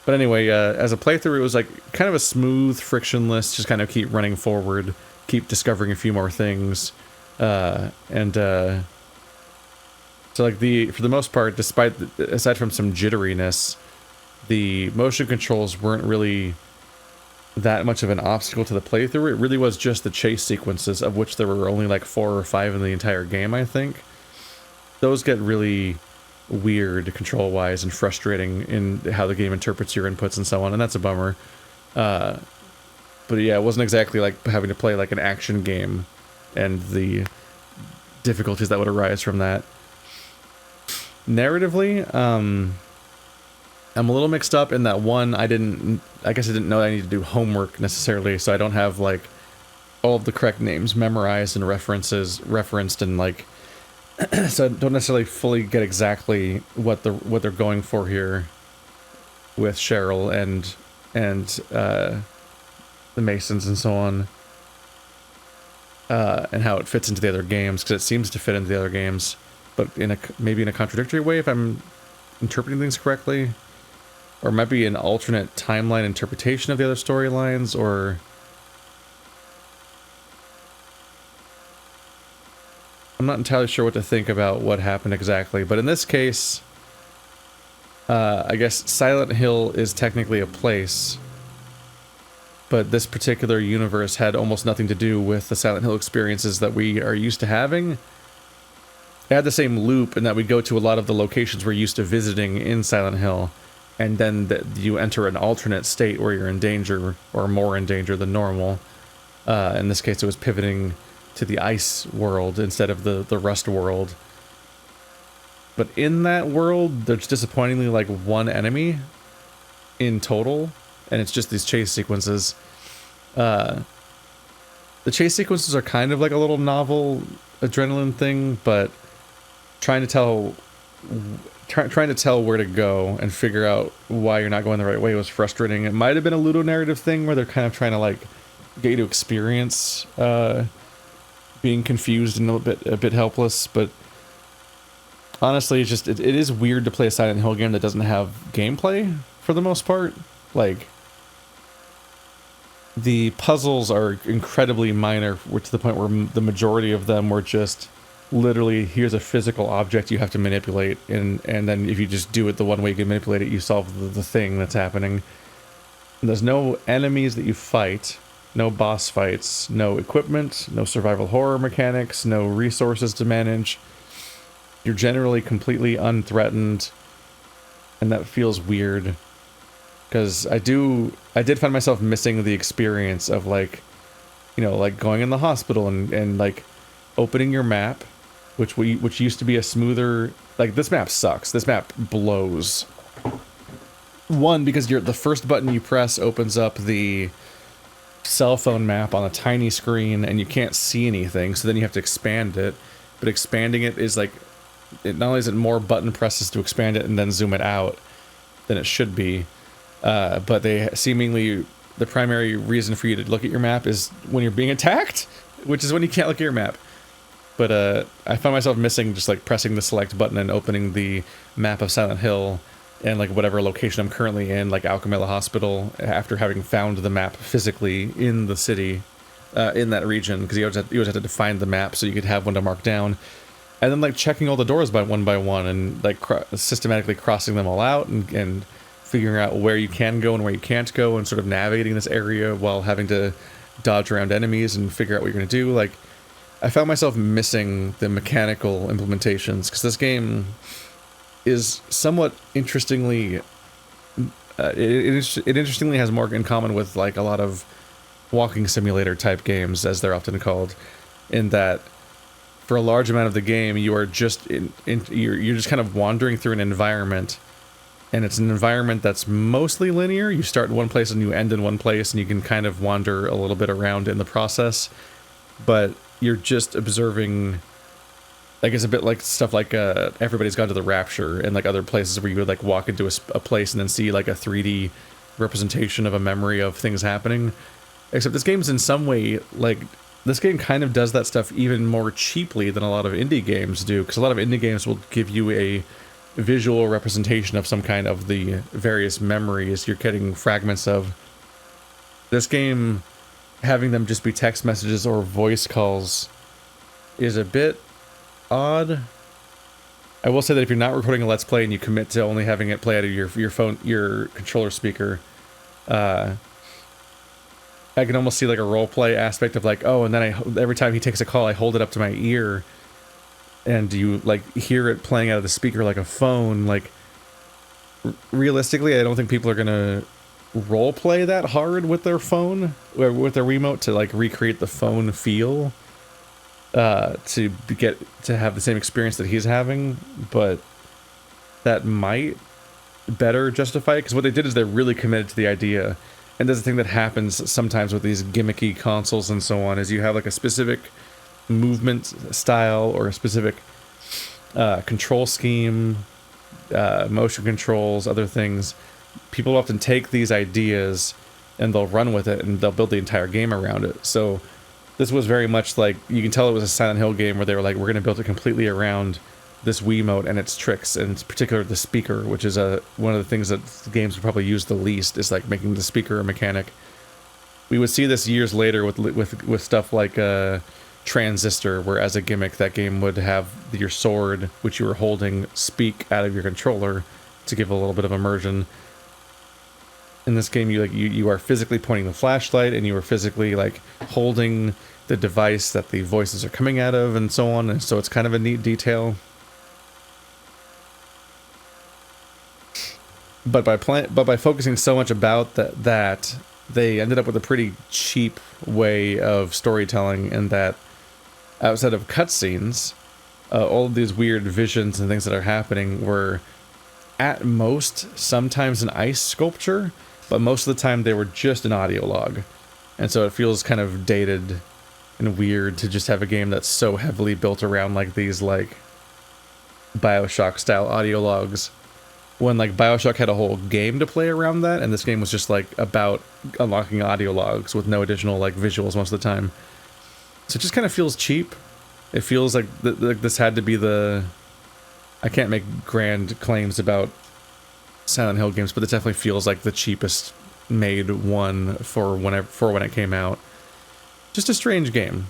But anyway, as a playthrough, it was like kind of a smooth, frictionless, just kind of keep running forward, keep discovering a few more things. So like for the most part, aside from some jitteriness, the motion controls weren't really that much of an obstacle to the playthrough. It really was just the chase sequences, of which there were only like 4 or 5 in the entire game, I think. Those get really weird control-wise and frustrating in how the game interprets your inputs and so on, and that's a bummer. But yeah, it wasn't exactly like having to play like an action game and the difficulties that would arise from that. Narratively, I'm a little mixed up in that one, I guess I didn't know I needed to do homework necessarily, so I don't have like all of the correct names memorized and referenced and like so I don't necessarily fully get exactly what they're going for here with Cheryl and the Masons and so on, and how it fits into the other games, because it seems to fit into the other games, but maybe in a contradictory way if I'm interpreting things correctly, or it might be an alternate timeline interpretation of the other storylines, or I'm not entirely sure what to think about what happened exactly. But in this case, I guess Silent Hill is technically a place, but this particular universe had almost nothing to do with the Silent Hill experiences that we are used to having. It had the same loop in that we go to a lot of the locations we're used to visiting in Silent Hill, and then you enter an alternate state where you're in danger, or more in danger than normal. In this case, it was pivoting to the ice world instead of the rust world. But in that world, there's disappointingly like 1 enemy in total, and it's just these chase sequences. The chase sequences are kind of like a little novel adrenaline thing, but trying to tell where to go and figure out why you're not going the right way was frustrating. It might have been a ludonarrative thing where they're kind of trying to like get you to experience being confused and a bit helpless, but honestly, it's just it is weird to play a Silent Hill game that doesn't have gameplay for the most part. Like, the puzzles are incredibly minor, to the point where the majority of them were just literally, here's a physical object you have to manipulate, and then if you just do it the one way you can manipulate it, you solve the thing that's happening. And there's no enemies that you fight, no boss fights, no equipment, no survival horror mechanics, no resources to manage. You're generally completely unthreatened, and that feels weird, because I did find myself missing the experience of like, you know, like going in the hospital and like opening your map, which used to be a smoother, like, this map sucks. This map blows. One, because the first button you press opens up the cell phone map on a tiny screen and you can't see anything, so then you have to expand it. But expanding it is like, not only is it more button presses to expand it and then zoom it out than it should be, but they seemingly, the primary reason for you to look at your map is when you're being attacked, which is when you can't look at your map. But I found myself missing just like pressing the select button and opening the map of Silent Hill and like whatever location I'm currently in, like Alchemilla Hospital, after having found the map physically in the city, in that region, because you always had to find the map so you could have one to mark down. And then like checking all the doors by one and like systematically crossing them all out and figuring out where you can go and where you can't go, and sort of navigating this area while having to dodge around enemies and figure out what you're going to do. Like, I found myself missing the mechanical implementations, because this game is somewhat interestingly, it interestingly has more in common with like a lot of walking simulator type games, as they're often called, in that for a large amount of the game you are just you're just kind of wandering through an environment, and it's an environment that's mostly linear. You start in one place and you end in one place, and you can kind of wander a little bit around in the process, but you're just observing. Like, it's a bit like stuff like Everybody's Gone to the Rapture, and like other places where you would like walk into a place and then see like a 3D representation of a memory of things happening. Except this game's in some way, like, this game kind of does that stuff even more cheaply than a lot of indie games do, because a lot of indie games will give you a visual representation of some kind of the various memories you're getting fragments of. This game, having them just be text messages or voice calls, is a bit odd. I will say that if you're not recording a Let's Play and you commit to only having it play out of your phone, your controller speaker, I can almost see like a role play aspect of like, oh, and then every time he takes a call, I hold it up to my ear, and you like hear it playing out of the speaker like a phone. Like, realistically, I don't think people are gonna role play that hard with their phone or with their Wiimote to like recreate the phone feel. To get to have the same experience that he's having, but that might better justify it, because what they did is they're really committed to the idea. And there's a thing that happens sometimes with these gimmicky consoles and so on, is you have like a specific movement style or a specific control scheme, motion controls, other things. People often take these ideas and they'll run with it and they'll build the entire game around it. So this was very much like, you can tell it was a Silent Hill game where they were like, we're going to build it completely around this Wiimote and its tricks, and in particular the speaker, which is one of the things that games would probably use the least, is like making the speaker a mechanic. We would see this years later with stuff like Transistor, where as a gimmick that game would have your sword, which you were holding, speak out of your controller to give a little bit of immersion. In this game, you are physically pointing the flashlight, and you are physically like holding the device that the voices are coming out of, and so on. And so it's kind of a neat detail. But by focusing so much about that, they ended up with a pretty cheap way of storytelling, and that outside of cutscenes, all of these weird visions and things that are happening were at most sometimes an ice sculpture, but most of the time they were just an audio log. And so it feels kind of dated and weird to just have a game that's so heavily built around like these like BioShock style audio logs, when like BioShock had a whole game to play around that, and this game was just like about unlocking audio logs with no additional like visuals most of the time. So it just kind of feels cheap. It feels like this had to be the... I can't make grand claims about Silent Hill games, but it definitely feels like the cheapest made one for when it came out. Just a strange game.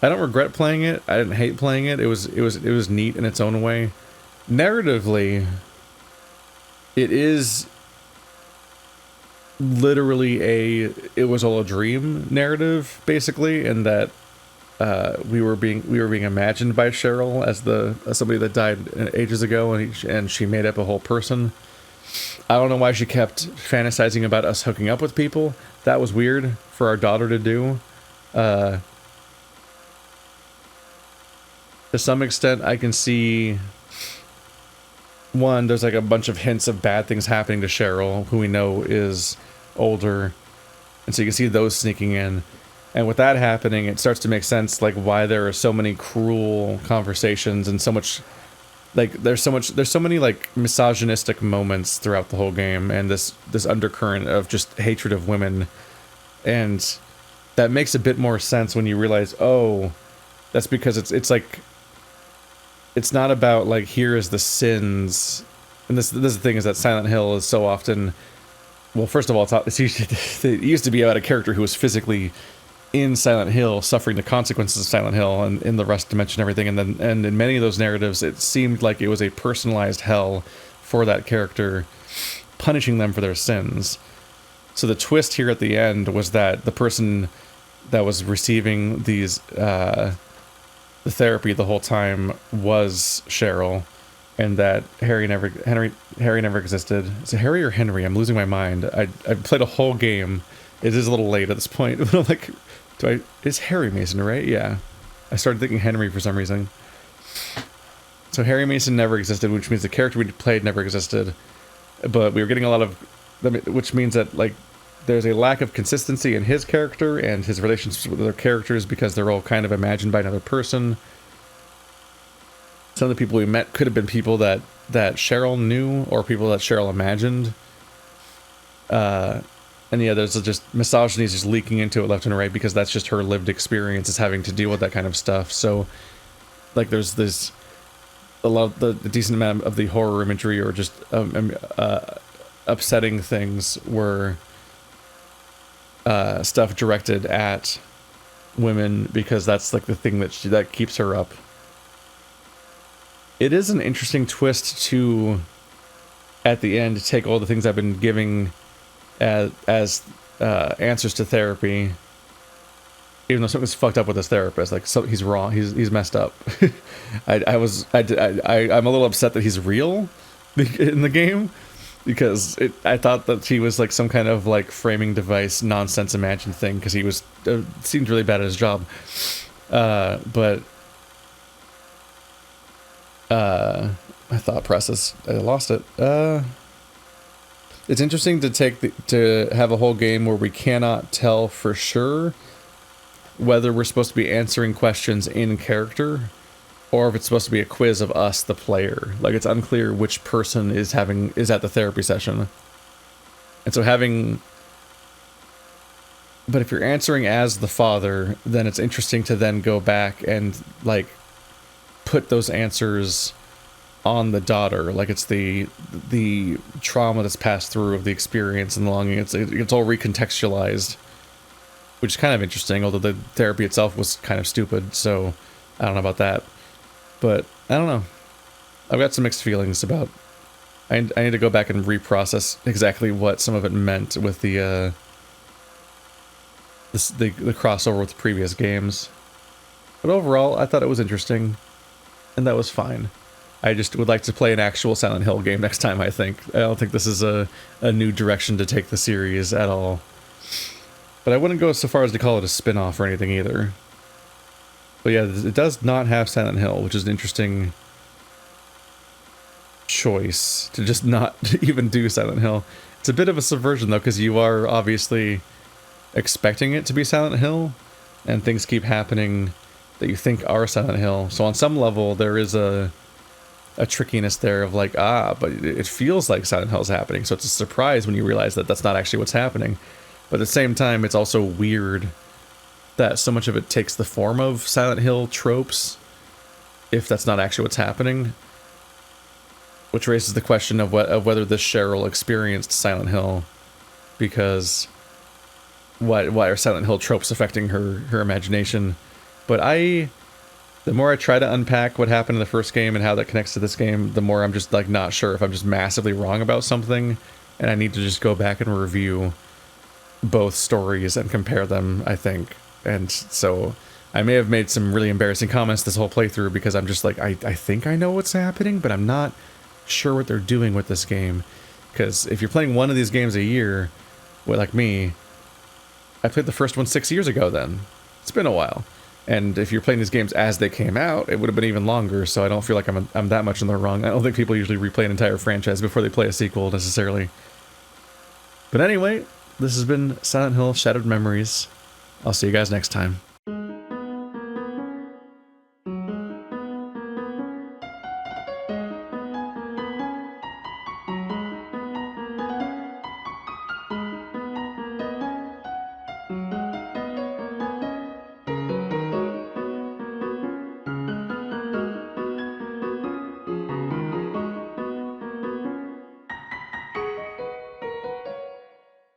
I don't regret playing it. I didn't hate playing it. It was neat in its own way. Narratively, it is literally it was all a dream narrative, basically, in that we were being imagined by Cheryl as somebody that died ages ago, and she made up a whole person. I don't know why she kept fantasizing about us hooking up with people. That was weird for our daughter to do. To some extent, I can see, one, there's like a bunch of hints of bad things happening to Cheryl, who we know is older, and so you can see those sneaking in. And with that happening, it starts to make sense, like, why there are so many cruel conversations and so much, like, there's so many like misogynistic moments throughout the whole game, and this undercurrent of just hatred of women. And that makes a bit more sense when you realize, oh, that's because it's like, it's not about like, here is the sins. And this is the thing, is that Silent Hill is so often, well, first of all, it used to be about a character who was physically in Silent Hill, suffering the consequences of Silent Hill and in the rust dimension and everything, and in many of those narratives, it seemed like it was a personalized hell for that character, punishing them for their sins. So the twist here at the end was that the person that was receiving these the therapy the whole time was Cheryl, and that Harry never existed. Is it Harry or Henry? I'm losing my mind. I played a whole game. It is a little late at this point, but I'm like, it's Harry Mason, right? Yeah. I started thinking Henry for some reason. So Harry Mason never existed, which means the character we played never existed. But we were getting a lot of, which means that, like, there's a lack of consistency in his character and his relationships with other characters, because they're all kind of imagined by another person. Some of the people we met could have been people that Cheryl knew, or people that Cheryl imagined. And yeah, there's just misogyny is just leaking into it left and right, because that's just her lived experience, is having to deal with that kind of stuff. So, like, there's this the decent amount of the horror imagery, or just upsetting things, were stuff directed at women because that's like the thing that keeps her up. It is an interesting twist to, at the end, take all the things I've been giving as answers to therapy, even though something's fucked up with his therapist. Like, so he's wrong. He's messed up. I'm a little upset that he's real in the game, because I thought that he was like some kind of like framing device nonsense imagined thing, because he was seemed really bad at his job. But my thought process, I lost it. It's interesting to have a whole game where we cannot tell for sure whether we're supposed to be answering questions in character or if it's supposed to be a quiz of us, the player. Like, it's unclear which person is at the therapy session. And so but if you're answering as the father, then it's interesting to then go back and like put those answers on the daughter. Like, it's the trauma that's passed through of the experience and the longing. It's all recontextualized, which is kind of interesting, although the therapy itself was kind of stupid, so I don't know about that. But I don't know. I've got some mixed feelings about. I need to go back and reprocess exactly what some of it meant with the crossover with previous games. But overall, I thought it was interesting, and that was fine. I just would like to play an actual Silent Hill game next time, I think. I don't think this is a new direction to take the series at all. But I wouldn't go so far as to call it a spin-off or anything either. But yeah, it does not have Silent Hill, which is an interesting choice to just not even do Silent Hill. It's a bit of a subversion though, because you are obviously expecting it to be Silent Hill, and things keep happening that you think are Silent Hill. So on some level, there is a trickiness there of like, but it feels like Silent Hill's happening. So it's a surprise when you realize that that's not actually what's happening. But at the same time, it's also weird that so much of it takes the form of Silent Hill tropes, if that's not actually what's happening. Which raises the question of whether this Cheryl experienced Silent Hill, because why are Silent Hill tropes affecting her imagination? But the more I try to unpack what happened in the first game and how that connects to this game, the more I'm just like not sure if I'm just massively wrong about something, and I need to just go back and review both stories and compare them, I think. And so I may have made some really embarrassing comments this whole playthrough, because I'm just like, I think I know what's happening, but I'm not sure what they're doing with this game. Because if you're playing one of these games a year, well, like me, I played the first one 6 years ago then. It's been a while. And if you're playing these games as they came out, it would have been even longer, so I don't feel like I'm that much in the wrong. I don't think people usually replay an entire franchise before they play a sequel, necessarily. But anyway, this has been Silent Hill Shattered Memories. I'll see you guys next time.